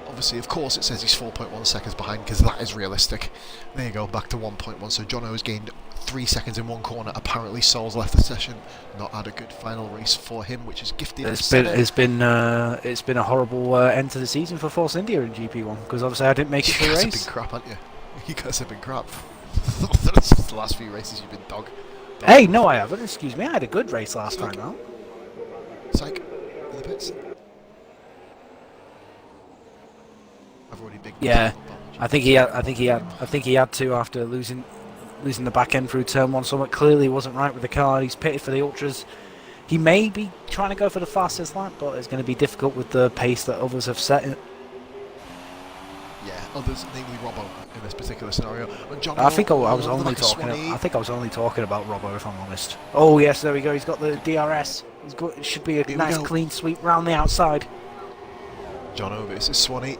Speaker 1: Obviously, of course, it says he's 4.1 seconds behind because that is realistic. There you go, back to 1.1. So Jono has gained 3 seconds in 1 corner. Apparently, Sol's left the session. Not had a good final race for him, which is gifted.
Speaker 2: It's been a horrible end to the season for Force India in GP1 because obviously I didn't make it to the race.
Speaker 1: You guys have been crap, aren't you? You guys have been crap. The last few races you've been dog.
Speaker 2: Hey, no, I haven't. Excuse me. I had a good race last time out.
Speaker 1: Psych, in the pits. I've already big.
Speaker 2: Yeah, I think he had to after losing the back end through turn 1. Something clearly wasn't right with the car. He's pitted for the ultras. He may be trying to go for the fastest lap, but it's going to be difficult with the pace that others have set.
Speaker 1: Yeah, others, namely Robbo, in this particular scenario.
Speaker 2: I think I was only talking about Robbo, if I'm honest. Oh yes, there we go. He's got the DRS. It should be a nice clean sweep round the outside.
Speaker 1: Jono versus Swanee.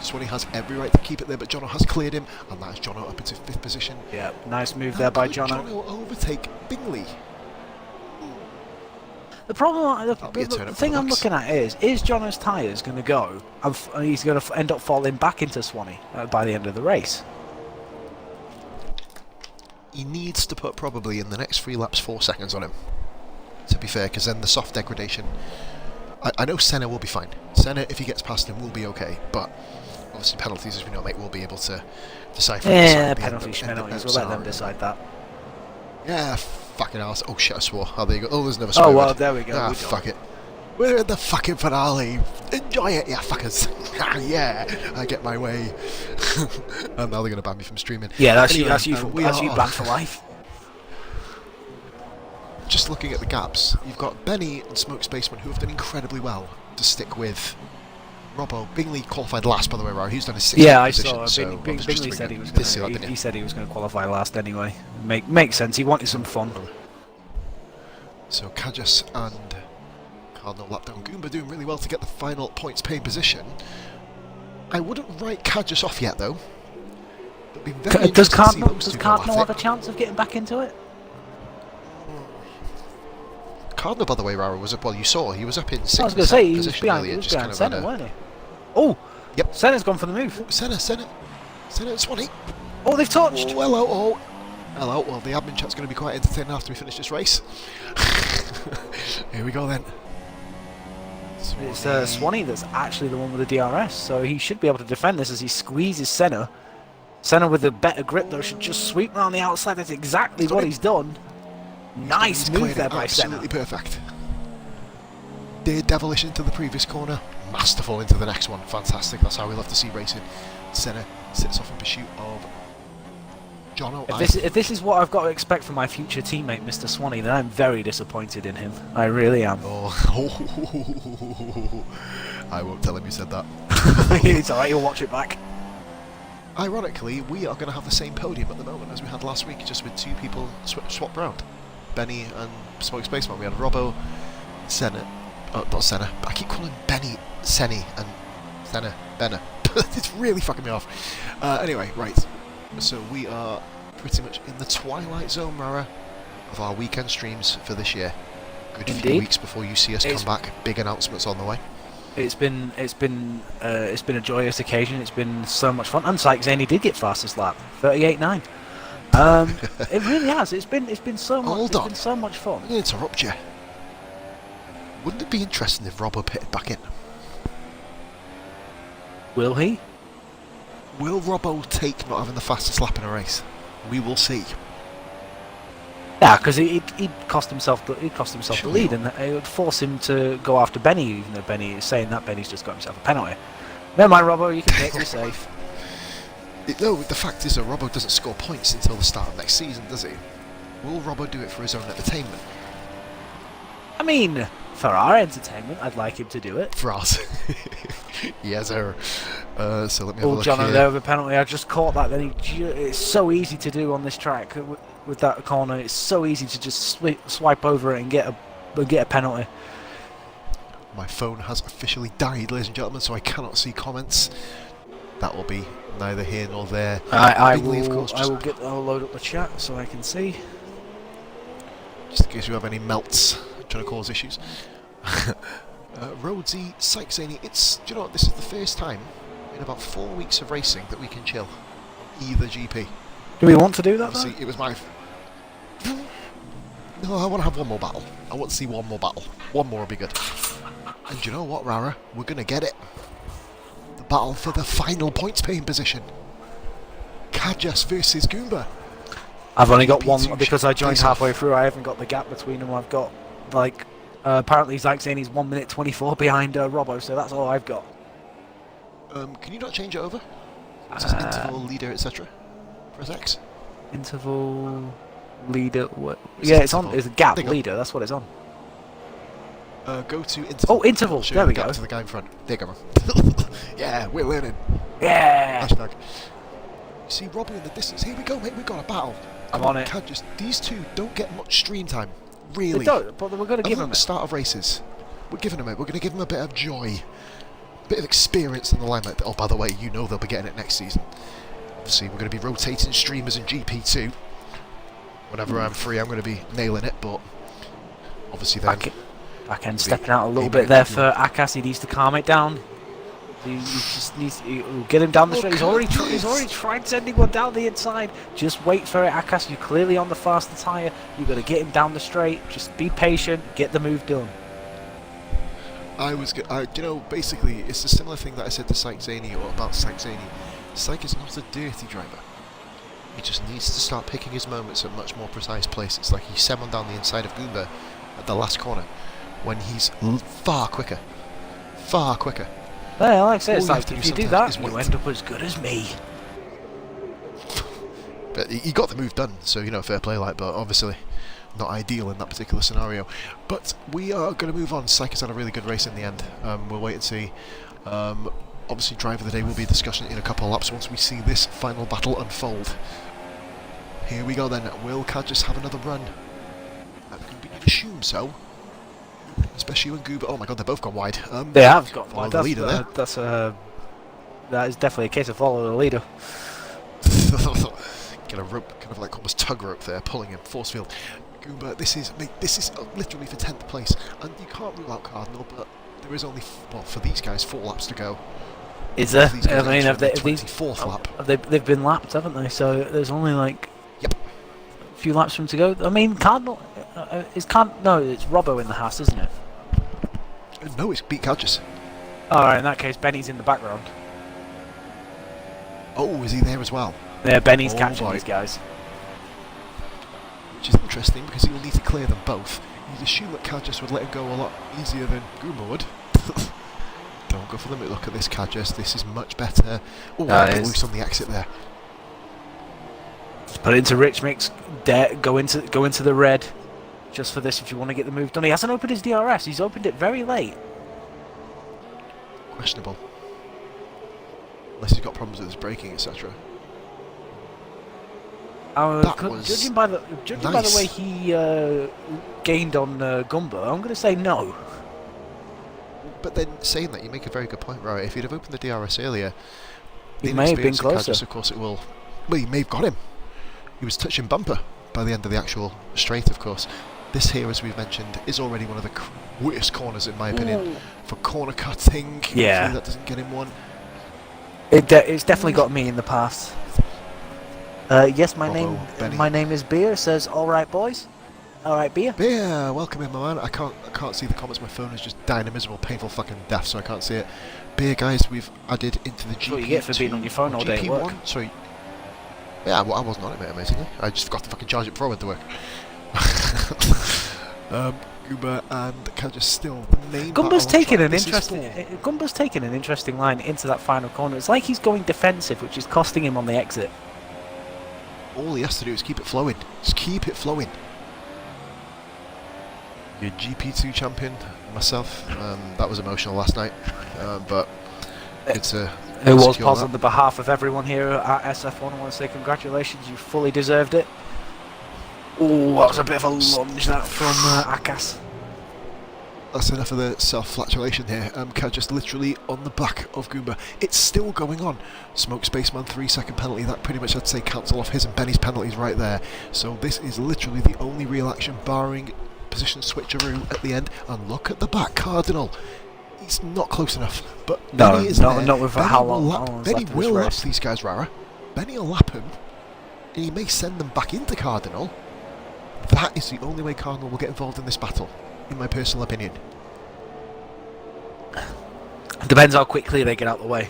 Speaker 1: Swanee has every right to keep it there, but Jono has cleared him, and that's Jono up into 5th position.
Speaker 2: Yeah, nice move there by Jono.
Speaker 1: Jono overtake Bingley.
Speaker 2: The problem, the thing I'm looking at is Jono's tyres going to go, and he's going to end up falling back into Swanee by the end of the race?
Speaker 1: He needs to put probably in the next 3 laps 4 seconds on him, to be fair, because then the soft degradation... I know Senna will be fine. Senna, if he gets past him, will be okay, but obviously penalties, as we know, mate, will be able to decipher.
Speaker 2: Yeah, penalties, we'll let them decide that.
Speaker 1: Yeah, fucking arse. Oh shit, I swore. Oh, there you go. Oh, there's another swear.
Speaker 2: Oh, well, there we go.
Speaker 1: Ah, fuck it. We're in the fucking finale. Enjoy it, yeah, fuckers. Yeah, I get my way. And now they're going to ban me from streaming.
Speaker 2: Yeah, that's you banned for life.
Speaker 1: just looking at the gaps, you've got Benny and Smoke Spaceman who have done incredibly well to stick with Robbo. Bingley qualified last, by the way, Rara. He's done his 6th
Speaker 2: Yeah, I
Speaker 1: position.
Speaker 2: saw.
Speaker 1: So
Speaker 2: Bingley said he was going to. He said he was going to qualify last anyway. Makes sense. He wanted some fun.
Speaker 1: So Kajas and Cardinal Lapdown Goomba doing really well to get the final points paying position. I wouldn't write Kajas off yet, though. It'll be very
Speaker 2: Does
Speaker 1: interesting to
Speaker 2: Cardinal
Speaker 1: see those two go at
Speaker 2: have
Speaker 1: it.
Speaker 2: a chance of getting back into it?
Speaker 1: Cardinal, by the way, Rara, was up. Well, you saw he was up in 6th
Speaker 2: I was going to say he was
Speaker 1: position
Speaker 2: behind.
Speaker 1: earlier,
Speaker 2: He was
Speaker 1: just
Speaker 2: behind
Speaker 1: kind
Speaker 2: Senna,
Speaker 1: of
Speaker 2: weren't he? Oh,
Speaker 1: Yep.
Speaker 2: Senna's gone for the move.
Speaker 1: Senna at Swanee.
Speaker 2: Oh, they've touched.
Speaker 1: Oh, hello, oh. Hello, well, the admin chat's going to be quite entertaining after we finish this race. Here we go then.
Speaker 2: It's Swanee that's actually the one with the DRS, so he should be able to defend this as he squeezes Senna. Senna with a better grip though should just sweep around the outside. That's exactly what he's done. Nice move there by Senna.
Speaker 1: Absolutely perfect. Daredevilish into the previous corner, masterful into the next one. Fantastic. That's how we love to see racing. Senna sits off in pursuit of Jono.
Speaker 2: If this is what I've got to expect from my future teammate, Mr. Swanee, then I'm very disappointed in him. I really am.
Speaker 1: Oh, I won't tell him you said that.
Speaker 2: It's alright, you'll watch it back.
Speaker 1: Ironically, we are going to have the same podium at the moment as we had last week, just with 2 people swapped round. Benny and Smoke Spaceman. We had Robbo, Senna. Oh, not Senna. I keep calling Benny Senny and Senna Benna. It's really fucking me off. Anyway, right. So we are pretty much in the twilight zone, Mara, of our weekend streams for this year. Good few weeks before you see us come back. Big announcements on the way.
Speaker 2: It's been a joyous occasion. It's been so much fun. And Sykes Zaney did get fastest lap, 38.9. It really has. It's been so much.
Speaker 1: Hold on.
Speaker 2: Been so much fun.
Speaker 1: I'm going to interrupt you. Wouldn't it be interesting if Robbo pitted back in?
Speaker 2: Will he?
Speaker 1: Will Robbo take not having the fastest lap in a race? We will see.
Speaker 2: Yeah, because he'd cost himself the lead, and it would force him to go after Benny, even though Benny is saying that Benny's just got himself a penalty. Never mind, Robbo, you can take me safe.
Speaker 1: No, the fact is that Robbo doesn't score points until the start of next season, does he? Will Robbo do it for his own entertainment?
Speaker 2: I mean, for our entertainment, I'd like him to do it.
Speaker 1: For us. Yes, sir. So let me have a look
Speaker 2: John
Speaker 1: here.
Speaker 2: there with a penalty. I just caught that. Then it's so easy to do on this track with that corner. It's so easy to just swipe over it and get a penalty.
Speaker 1: My phone has officially died, ladies and gentlemen, so I cannot see comments. That will be neither here nor there.
Speaker 2: I
Speaker 1: Bingley,
Speaker 2: will.
Speaker 1: of course,
Speaker 2: I'll load up the chat so I can see.
Speaker 1: just in case you have any melts trying to cause issues. Rhodesy, Sykes-Zaney, do you know what, this is the first time in about 4 weeks of racing that we can chill on either GP.
Speaker 2: Do we want to do that?
Speaker 1: Obviously, it was my... No, I want to have one more battle. I want to see one more battle. One more will be good. And do you know what, Rara? We're going to get it. The battle for the final points paying position. Kajas versus Goomba.
Speaker 2: I've only got one
Speaker 1: GP2
Speaker 2: because I joined
Speaker 1: face-off.
Speaker 2: halfway through. I haven't got the gap between them. I've got like apparently Sykes-Zaney's 1 minute 24 behind Robbo, so that's all I've got.
Speaker 1: Can you not change it over? It says interval, leader, etc. Press X.
Speaker 2: Interval leader. What?
Speaker 1: It's
Speaker 2: Yeah, it's on.
Speaker 1: interval.
Speaker 2: It's a gap
Speaker 1: There you go.
Speaker 2: leader. That's what it's on.
Speaker 1: Go to interval.
Speaker 2: Oh, interval.
Speaker 1: I'll show
Speaker 2: There
Speaker 1: you
Speaker 2: we
Speaker 1: the gap
Speaker 2: go.
Speaker 1: to the guy in front. There you go, man. Yeah, we're learning.
Speaker 2: Yeah.
Speaker 1: Hashtag. You see Robbie in the distance. Here we go, mate. We've got a battle.
Speaker 2: I'm
Speaker 1: Come
Speaker 2: on it.
Speaker 1: Kajas, these two don't get much stream time.
Speaker 2: They
Speaker 1: Really.
Speaker 2: don't, but we're going to give
Speaker 1: Other
Speaker 2: them
Speaker 1: than the start of races. We're giving them it. We're going to give them a bit of joy. A bit of experience in the limelight. Oh, by the way, you know they'll be getting it next season. Obviously, we're going to be rotating streamers in GP2. Whenever I'm free, I'm going to be nailing it, but obviously then...
Speaker 2: back end stepping out a little bit there for Akas. He needs to calm it down. He just needs to get him down the straight. He's already tried sending one down the inside. Just wait for it, Akas. You're clearly on the faster tyre. You've got to get him down the straight. Just be patient. Get the move done.
Speaker 1: you know, basically, it's a similar thing that I said to Sykes-Zaney or about Sykes-Zaney. Syke is not a dirty driver. He just needs to start picking his moments at much more precise places. Like he sent one down the inside of Goomba at the last corner when he's far quicker. Far quicker.
Speaker 2: Well, like I said,
Speaker 1: All
Speaker 2: it's
Speaker 1: you
Speaker 2: like
Speaker 1: have to
Speaker 2: if
Speaker 1: do
Speaker 2: you do
Speaker 1: sometimes
Speaker 2: that,
Speaker 1: is
Speaker 2: you
Speaker 1: wait.
Speaker 2: end up as good as me.
Speaker 1: But he got the move done, so, you know, fair play, like, but obviously not ideal in that particular scenario. But we are going to move on. Cycus had a really good race in the end. We'll wait and see. Obviously, driver of the day will be a discussion in a couple of laps once we see this final battle unfold. Here we go then. Will Cadgis have another run? You'd assume so. Especially when Goober. Oh my god, they're both gone wide.
Speaker 2: They have got
Speaker 1: follow
Speaker 2: wide.
Speaker 1: the leader there.
Speaker 2: That is definitely a case of follow the leader.
Speaker 1: Get a rope, kind of like almost tug rope there, pulling him, force field. Goomba, this is literally for 10th place, and you can't rule out Cardinal, but there is only, well, for these guys, 4 laps to go.
Speaker 2: Is there?
Speaker 1: I
Speaker 2: mean, have they?
Speaker 1: 24th lap.
Speaker 2: They've been lapped, haven't they? So there's only like
Speaker 1: Yep.
Speaker 2: a few laps for them to go. I mean, Cardinal no, it's Robbo in the house, isn't it?
Speaker 1: No, it's beat Cadgis.
Speaker 2: Alright, in that case, Benny's in the background.
Speaker 1: Oh, is he there as well?
Speaker 2: Yeah, Benny's
Speaker 1: Oh,
Speaker 2: catching
Speaker 1: boy.
Speaker 2: these guys.
Speaker 1: Which is interesting because he'll need to clear them both. You'd assume that Cadgis would let him go a lot easier than Goomba would. Don't go for the look at this, Cadgis. This is much better. Oh, a bit loose on the exit there.
Speaker 2: Just put it into Rich Mix. Go into the red. Just for this, if you want to get the move done. He hasn't opened his DRS. He's opened it very late.
Speaker 1: Questionable. Unless he's got problems with his braking, etc.
Speaker 2: Judging by the way he gained on Gumbo, I'm going to say no.
Speaker 1: But then saying that, you make a very good point, right? If he'd have opened the DRS earlier,
Speaker 2: he may have been closer.
Speaker 1: Cadgis, of course, it will. Well, he may have got him. He was touching bumper by the end of the actual straight, of course. This here, as we've mentioned, is already one of the worst corners, in my opinion, for corner cutting.
Speaker 2: Yeah,
Speaker 1: hopefully that doesn't get him one.
Speaker 2: It's definitely got me in the past. Yes, my
Speaker 1: Benny.
Speaker 2: name is Beer. Says, all right, boys. All right, Beer.
Speaker 1: Beer, welcome in, my man. I can't see the comments. My phone is just dying a miserable, painful fucking death, so I can't see it. Beer, guys, we've added into the GP2.
Speaker 2: That's what you get for being on your phone all day at work.
Speaker 1: GP1. Sorry. Yeah, well, I wasn't on it, mate, amazingly. I just forgot to fucking charge it before I went to work. Goober and Cadgis still the main.
Speaker 2: Gumbo's taking an interesting line into that final corner. It's like he's going defensive, which is costing him on the exit.
Speaker 1: All he has to do is keep it flowing. Just keep it flowing. Your GP2 champion, myself. That was emotional last night, but it's a.
Speaker 2: It was pause on the behalf of everyone here at SF1. I want to say congratulations. You fully deserved it. Oh, that was a bit of a lunge that from Akas.
Speaker 1: That's enough of the self-flatulation here. Cadgis literally on the back of Goomba. It's still going on. Smoke Spaceman 3-second penalty. That pretty much, I'd say, cancel off his and Benny's penalties right there. So this is literally the only real action, barring position switcheroo at the end. And look at the back, Cardinal. He's not close enough. But
Speaker 2: no,
Speaker 1: Benny is there.
Speaker 2: Not with
Speaker 1: Benny
Speaker 2: how long.
Speaker 1: Benny will lap these guys, Rara. Benny will lap him. And he may send them back into Cardinal. That is the only way Cardinal will get involved in this battle, in my personal opinion.
Speaker 2: Depends how quickly they get out of the way.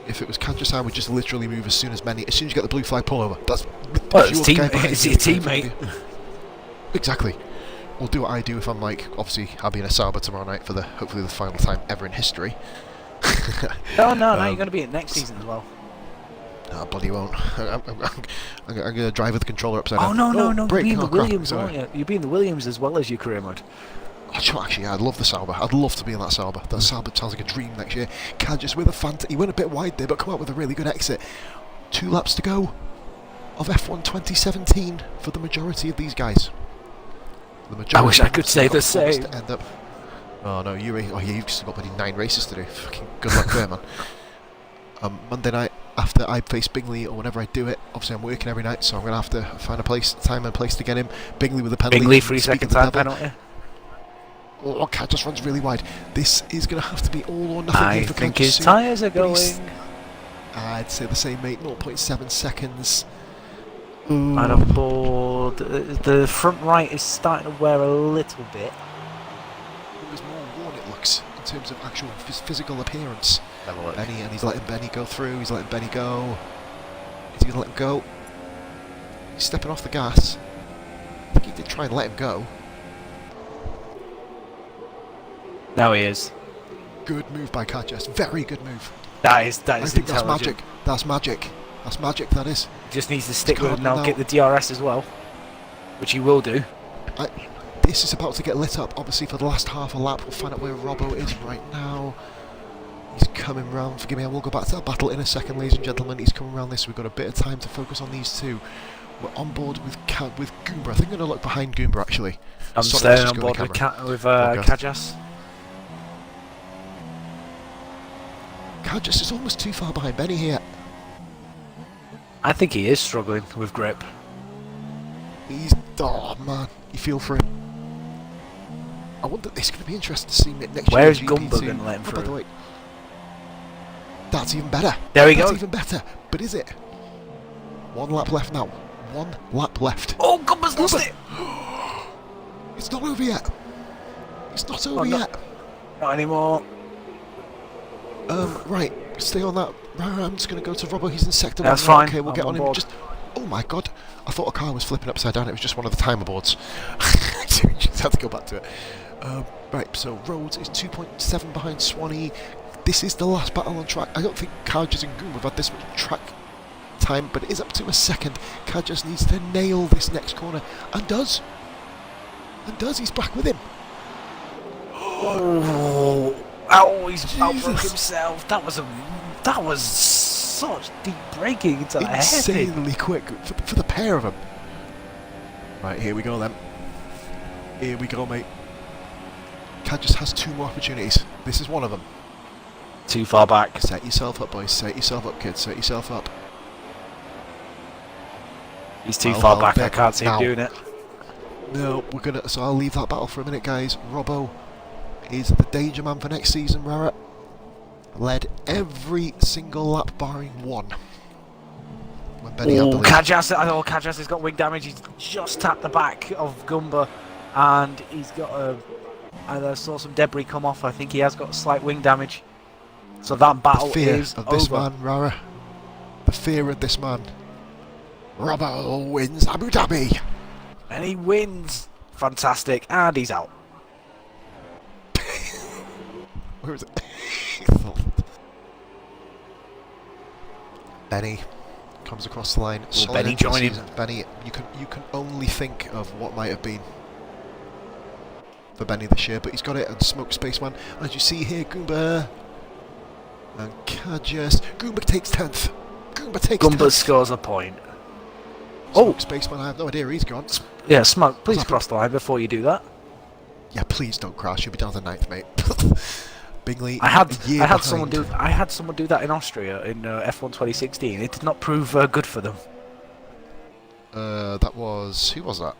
Speaker 1: If it was Cadgis, I would just literally move as soon as Benny. As soon as you get the blue flag, pull over. That's
Speaker 2: it's your teammate.
Speaker 1: Exactly. We'll do what I do if I'm like, obviously, I'll be in a Sauber tomorrow night for hopefully the final time ever in history.
Speaker 2: No, you're going to be in next season as well.
Speaker 1: No, bloody won't. I'm going to drive with the controller upside down.
Speaker 2: Oh, no, you'll be in the
Speaker 1: crap,
Speaker 2: Williams, won't you? You'll be in the Williams as well as your career mode.
Speaker 1: Actually, I'd love the Sauber. I'd love to be in that Sauber. That Sauber sounds like a dream next year. Cadgis with a he went a bit wide there, but come out with a really good exit. 2 laps to go of F1 2017 for the majority of these guys.
Speaker 2: I wish I could say the same.
Speaker 1: To end up. Oh no, you've still got bloody 9 races to do. Fucking good luck there, man. Monday night, after I face Bingley or whenever I do it, obviously I'm working every night, so I'm going to have to find a time and place to get him. Bingley with a penalty.
Speaker 2: Bingley 3-second time penalty.
Speaker 1: Oh, Cadgis runs really wide. This is going to have to be all or nothing
Speaker 2: I
Speaker 1: here for
Speaker 2: think
Speaker 1: Cadgis
Speaker 2: his tyres are going.
Speaker 1: I'd say the same, mate. 0.7 seconds.
Speaker 2: Right on board. The front right is starting to wear a little bit.
Speaker 1: It was more worn, it looks, in terms of actual physical appearance. Benny, and he's letting Benny go through. He's letting Benny go. Is he going to let him go? He's stepping off the gas. I think he did try and let him go.
Speaker 2: Now he is.
Speaker 1: Good move by Cadgis. Very good move.
Speaker 2: That is
Speaker 1: I think that's magic. That's magic. That's magic, that is.
Speaker 2: Just needs to stick with it now, get the DRS as well. which he will do.
Speaker 1: This is about to get lit up, obviously, for the last half a lap. We'll find out where Robbo is right now. He's coming round. Forgive me, I will go back to that battle in a second, ladies and gentlemen. He's coming around this. We've got a bit of time to focus on these two. We're on board with Goomba. I think I'm going to look behind Goomba, actually.
Speaker 2: I'm
Speaker 1: Sorry,
Speaker 2: staying on board with Kajas.
Speaker 1: Kajas is almost too far behind Benny here.
Speaker 2: I think he is struggling with grip.
Speaker 1: Oh man, you feel for him. I wonder, it's going to be interesting to see next year.
Speaker 2: Where's Goomba going to let him
Speaker 1: By the
Speaker 2: through?
Speaker 1: way, that's even better.
Speaker 2: There we go.
Speaker 1: That's even better. But is it? 1 lap left now. 1 lap left.
Speaker 2: Oh, Goomba's lost it!
Speaker 1: It's not over yet. It's not over yet.
Speaker 2: Not anymore.
Speaker 1: Right, stay on that. I'm just going to go to Robbo. He's in sector 1.
Speaker 2: That's fine.
Speaker 1: Okay, we'll get on him.
Speaker 2: Board.
Speaker 1: Just. Oh my god. I thought a car was flipping upside down. It was just one of the timer boards. Just had to go back to it. Right, so Rhodes is 2.7 behind Swanee. This is the last battle on track. I don't think Kajas and Goom have had this much track time, but it is up to a second. Kajas needs to nail this next corner, and does. He's back with him.
Speaker 2: Oh, he's outbroke himself. That was such deep braking into a hairpin.
Speaker 1: Insanely quick for the pair of them. Right, here we go then. Here we go, mate. Kajas has 2 more opportunities. This is one of them.
Speaker 2: Too far back.
Speaker 1: Set yourself up, boys. Set yourself up, kids. Set yourself up.
Speaker 2: He's too far back. I can't see him doing it.
Speaker 1: No, so I'll leave that battle for a minute, guys. Robbo is the danger man for next season. Rara led every single lap barring 1. When Benny had the lead.
Speaker 2: Kajas has got wing damage. He's just tapped the back of Goomba, and he's got I saw some debris come off. I think he has got slight wing damage. So that battle is
Speaker 1: of this
Speaker 2: over.
Speaker 1: man, Rara. The fear of this man. Robbo wins Abu Dhabi.
Speaker 2: And he wins. Fantastic. And he's out.
Speaker 1: Where is it? Benny comes across the line.
Speaker 2: Will Benny join him?
Speaker 1: Benny, you can only think of what might have been for Benny this year, but he's got it. And Smoke Spaceman, as you see here, Goomba and Kajas. Goomba takes 10th.
Speaker 2: Goomba scores a point.
Speaker 1: Smoke Spaceman, I have no idea. He's gone.
Speaker 2: Yeah, Smoke, please cross the line before you do that.
Speaker 1: Yeah, please don't crash. You'll be down to 9th, mate. Bingley.
Speaker 2: I had someone do that in Austria in F1 2016. It did not prove good for them.
Speaker 1: That was, who was that?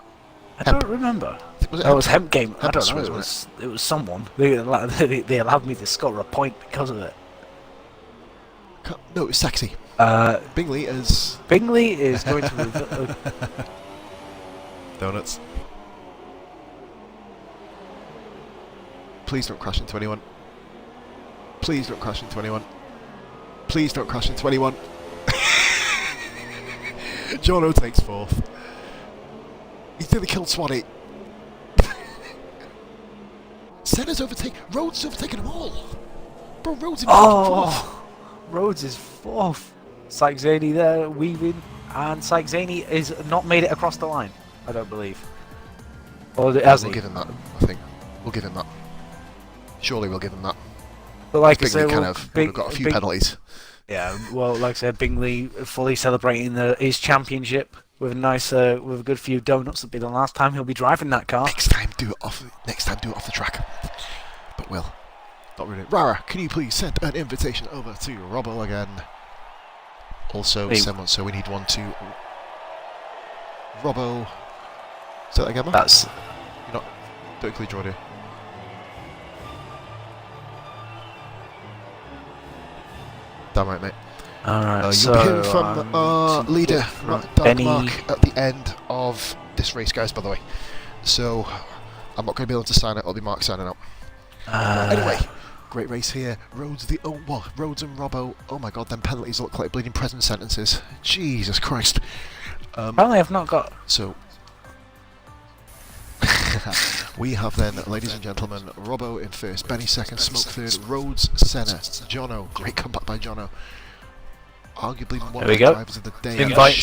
Speaker 2: I don't remember. It was Hemp Game. I don't know. It was someone. They allowed me to score a point because of it.
Speaker 1: No, it was Sexy. Bingley is
Speaker 2: going to
Speaker 1: donuts. Please don't crash into anyone. Please don't crash into anyone. Please don't crash into anyone. Jono takes 4th. He's nearly killed Swanee. Senna's overtaken. Rhodes has overtaken them all. Bro, Rhodes in 4th.
Speaker 2: Rhodes is 4th. Sykes-Zaney there weaving, and Sykes-Zaney is not made it across the line. I don't believe. Or has
Speaker 1: we'll give him that. I think we'll give him that. Surely we'll give him that.
Speaker 2: But like I
Speaker 1: said,
Speaker 2: said,
Speaker 1: we've got a few penalties.
Speaker 2: Yeah, well, like I said, Bingley fully celebrating his championship with with a good few donuts. That'll be the last time he'll be driving that car.
Speaker 1: Next time, do it off the track. But will. Not really. Rara, can you please send an invitation over to Robbo again? Also, someone. So we need one to Robbo. Say that again, man.
Speaker 2: That's.
Speaker 1: You're not. Don't clear Jordy. Damn right, mate.
Speaker 2: Alright,
Speaker 1: you'll be hearing from our leader,
Speaker 2: Benny.
Speaker 1: Mark, at the end of this race, guys, by the way. So, I'm not going to be able to sign it, it'll be Mark signing out. Anyway, great race here. Rhodes and Robbo. Oh my god, them penalties look like bleeding present sentences. Jesus Christ.
Speaker 2: Apparently I've not got...
Speaker 1: So, we have then, ladies and gentlemen, Robbo in first, Benny second, Smoke third, Rhodes, Senna, Jono. Great comeback by Jono. Arguably one of the drivers of the day.
Speaker 2: Invite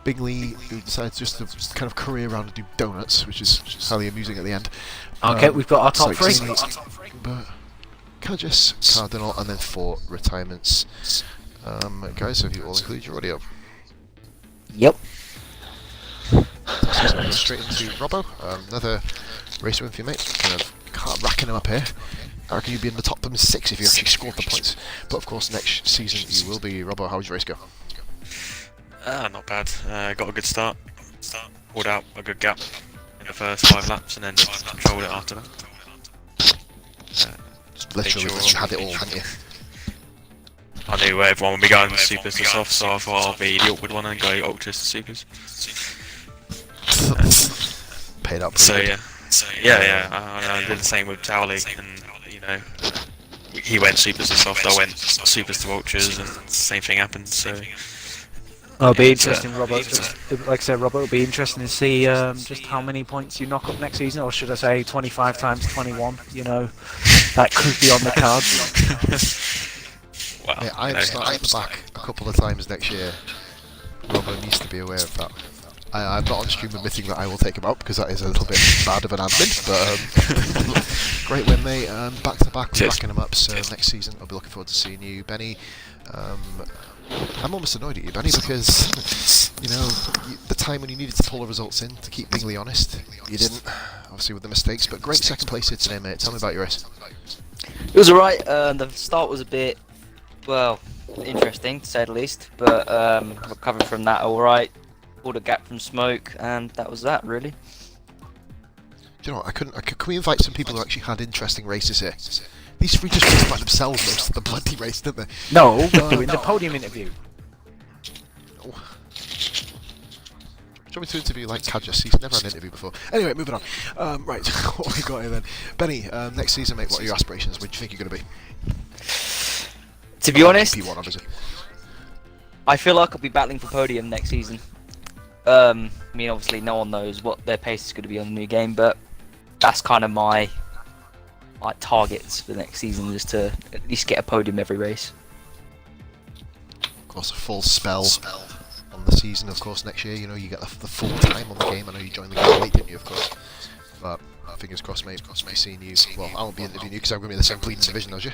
Speaker 1: Bingley, who decides just to kind of career around and do donuts, which is highly amusing at the end.
Speaker 2: Okay, we've got our top three.
Speaker 1: But Kajus, Cardinal, and then 4 retirements. Guys, have you all included your audio?
Speaker 2: Yep.
Speaker 1: So we'll go straight into Robbo. Another race win for you, mate. Kind of racking him up here. I reckon you'd be in the top 6 if you actually scored the points. But of course, next season you will be. Robbo, how did your race go?
Speaker 3: Not bad. Got a good start. Pulled out a good gap in the first 5 laps, and then just controlled it after that.
Speaker 1: Literally, you had it all, hadn't you?
Speaker 3: I knew everyone would be going supers to soft, so I thought I'll be the awkward one and go ultras to supers.
Speaker 1: Paid up.
Speaker 3: So yeah, I did the same with Towley, and you know, he went supers to soft, I went supers to ultras, and the same thing happened. So
Speaker 2: It'll be interesting, Robert. Like I said, Robert, it'll be interesting to see just how many points you knock up next season, or should I say 25 times 21, you know, that could be on the cards.
Speaker 3: Well,
Speaker 1: yeah, I've started at the back a couple of times next year. Robbo needs to be aware of that. I'm not on stream admitting that I will take him out, because that is a little bit bad of an admin, but great win, mate. Back to back, we're backing him up, so next season I'll be looking forward to seeing you. Benny, I'm almost annoyed at you, Benny, because, you know, the time when you needed to pull the results in, to keep Bingley honest, you didn't, obviously with the mistakes, but great second place here today, mate. Tell me about your race.
Speaker 4: It was alright. The start was a bit, well, interesting to say the least, but recovered from that alright. Pulled a gap from Smoke, and that was that, really.
Speaker 1: Do you know what, can we invite some people who actually had interesting races here? These 3 just raced by themselves most of the bloody race, didn't they?
Speaker 2: No, we're doing the podium interview.
Speaker 1: Oh. Do you want me to interview like Kajus? He's never had an interview before. Anyway, moving on. Right, what have we got here then? Benny, next season, mate, what are your aspirations? Where do you think you're going to be?
Speaker 4: To be honest,
Speaker 1: GP1, obviously.
Speaker 4: I feel like I'll be battling for podium next season. I mean, obviously, no one knows what their pace is going to be on the new game, but that's kind of my targets for next season, is to at least get a podium every race.
Speaker 1: Of course, a full spell on the season, of course, next year. You know, you get the full time on the game. I know you joined the game late, didn't you, of course? But fingers crossed, mate. Be seeing you. Well, I won't be interviewing you because I'm going to be in the same bleeding division as you.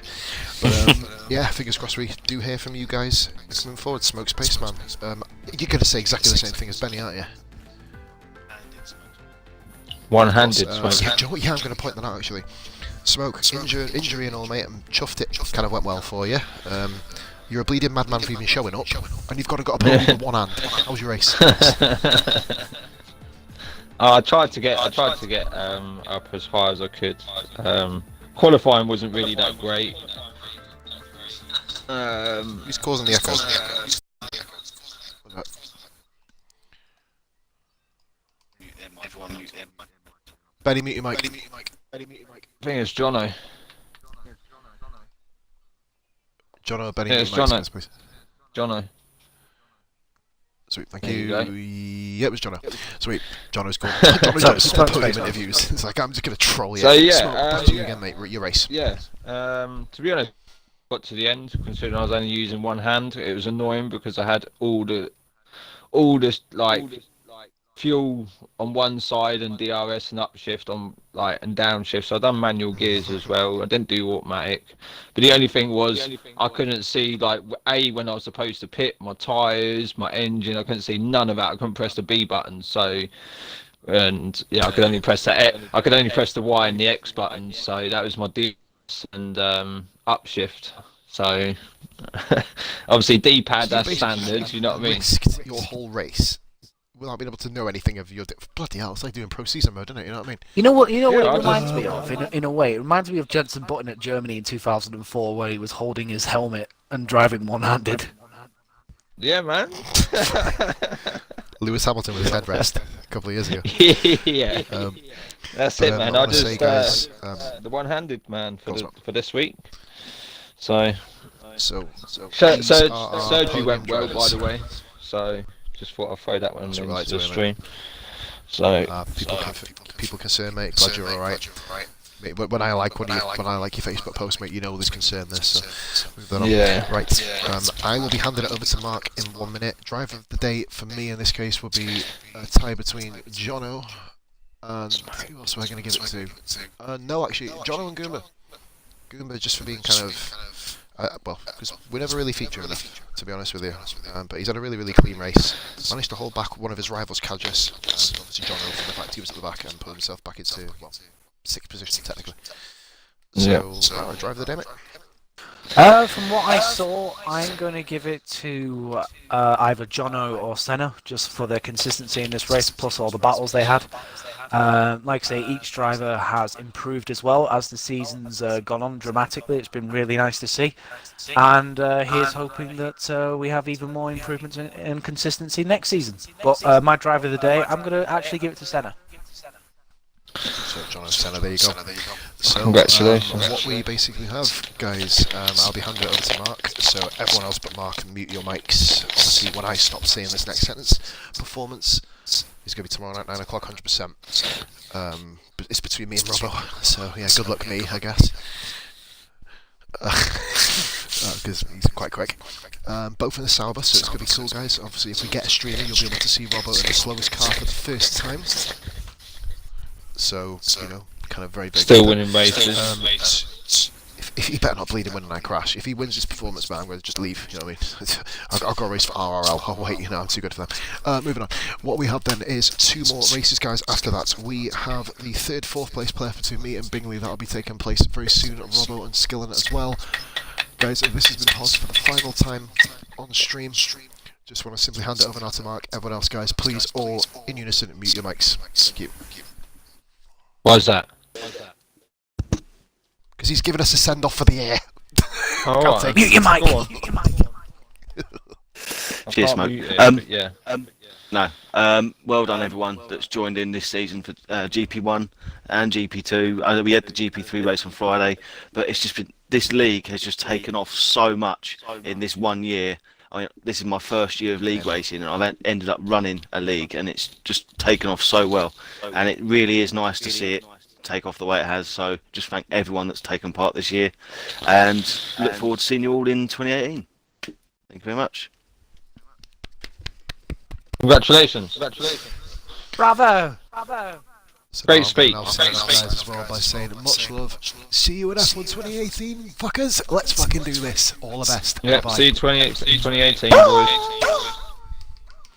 Speaker 1: But yeah, fingers crossed we do hear from you guys coming forward. Smoke Space Man. You're going to say exactly the same thing as Benny, aren't you?
Speaker 5: One-handed.
Speaker 1: Yeah, do you know what? Yeah, I'm going to point that out actually. Smoke, injury and all, mate. I'm chuffed it kind of went well for you. You're a bleeding madman for even showing up, and you've got a podium with one hand. How was your race?
Speaker 5: I tried to get up as high as I could. Qualifying wasn't really that great.
Speaker 1: Who's causing the echo? Benny, mute your mic.
Speaker 5: I think it's Jono.
Speaker 1: Jono, Benny,
Speaker 5: Yeah,
Speaker 1: mute
Speaker 5: it's
Speaker 1: your mic,
Speaker 5: Jono.
Speaker 1: please.
Speaker 5: Jono.
Speaker 1: Sweet, thank
Speaker 5: There
Speaker 1: you.
Speaker 5: you go.
Speaker 1: Yeah, it was Jono. Sweet, Jono's called. Jono's done some podium interviews. It's like, I'm just going to troll you.
Speaker 5: So, yeah,
Speaker 1: Smoke, back to you again, mate. Your race.
Speaker 5: Yeah. To be honest, got to the end. Considering I was only using one hand, it was annoying because I had all the fuel on one side and DRS and upshift on and downshift. So I done manual gears as well. I didn't do automatic. But the only thing was I couldn't see when I was supposed to pit, my tyres, my engine. I couldn't see none of that. I couldn't press the B button. So and yeah, I could only press the Y and the X button. So that was my DRS and upshift. So obviously D-pad, that's standard. You know what I mean?
Speaker 1: Risked your whole race without being able to know anything of your... Bloody hell, it's like doing pro season mode, isn't it? You know what I mean?
Speaker 2: You know what it reminds me of, in a way? It reminds me of Jenson Button at Germany in 2004, where he was holding his helmet and driving one-handed.
Speaker 5: Yeah, man.
Speaker 1: Lewis Hamilton with his headrest a couple of years ago.
Speaker 5: Yeah. That's it, man. I just
Speaker 1: say, guys,
Speaker 5: the one-handed man for this week. So surgery went well, by the way. So just thought I'd throw that one into the stream. So
Speaker 1: people concerned, mate. Glad you're all right. Mate, when I like your Facebook post, mate, you know there's concern there. So move that on.
Speaker 5: Yeah.
Speaker 1: Right. I will be handing it over to Mark in 1 minute. Driver of the day for me in this case will be a tie between Jono and who else am I going to give it to? No, actually, Jono and Goomba. Goomba just for being kind of well, because we never really feature him, to be honest with you. But he's had a really, really clean race. Managed to hold back one of his rivals, Kadjas, and obviously Jono from the fact he was at the back and put himself back into, well, 6th position technically. So, driver of the day, mate.
Speaker 2: From what I saw, I'm going to give it to either Jono or Senna, just for their consistency in this race, plus all the battles they had. Like I say, each driver has improved as well as the season's gone on dramatically. It's been really nice to see. And here's hoping that we have even more improvements in consistency next season. But my driver of the day, I'm going to actually give it to Senna.
Speaker 1: So, John and Senna, there you go. So,
Speaker 5: Congratulations.
Speaker 1: What we basically have, guys, I'll be handing it over to Mark. So, everyone else but Mark, mute your mics. Obviously, when I stop saying this next sentence, performance is going to be tomorrow night, 9 o'clock, 100%. But it's between me and Robbo. So, yeah, good luck, me, I guess. Because he's quite quick. Both in the Sauber, so it's going to be cool, guys. Obviously, if we get a streamer, you'll be able to see Robbo in the slowest car for the first time. So, you know, kind of very big.
Speaker 5: Still winning races.
Speaker 1: If he better not bleed him when I crash. If he wins his performance, man, I'm going to just leave. You know what I mean? I'll go race for RRL. Oh wait, you know, I'm too good for them. Moving on. What we have then is 2 more races, guys. After that, we have the 3rd, 4th place player between me and Bingley. That'll be taking place very soon. Robbo and Skillen as well. Guys, this has been paused for the final time on stream. Just want to simply hand it over now to Mark. Everyone else, guys, please all in unison mute your mics. Thank you.
Speaker 5: Why's that?
Speaker 1: Because he's given us a send off for the air.
Speaker 5: Oh,
Speaker 1: take
Speaker 2: Mute your mic!
Speaker 6: Cheers, Smoke.
Speaker 5: Yeah.
Speaker 6: No. Well done, everyone that's joined in this season for GP1 and GP2. We had the GP3 race on Friday, but it's just been, this league has just taken off so much in this 1 year. I mean, this is my first year of league racing, and I've ended up running a league, and it's just taken off so well. And it really is nice to see it take off the way it has. So just thank everyone that's taken part this year, and look forward to seeing you all in 2018. Thank you very much.
Speaker 5: Congratulations.
Speaker 2: Bravo!
Speaker 1: So
Speaker 5: Great
Speaker 1: now
Speaker 5: speech.
Speaker 1: I'll sign off, guys, as well by saying much love. See you in F1 2018, fuckers. Let's fucking do this. All the best.
Speaker 5: Yep,
Speaker 1: Bye-bye.
Speaker 5: see you 2018, boys.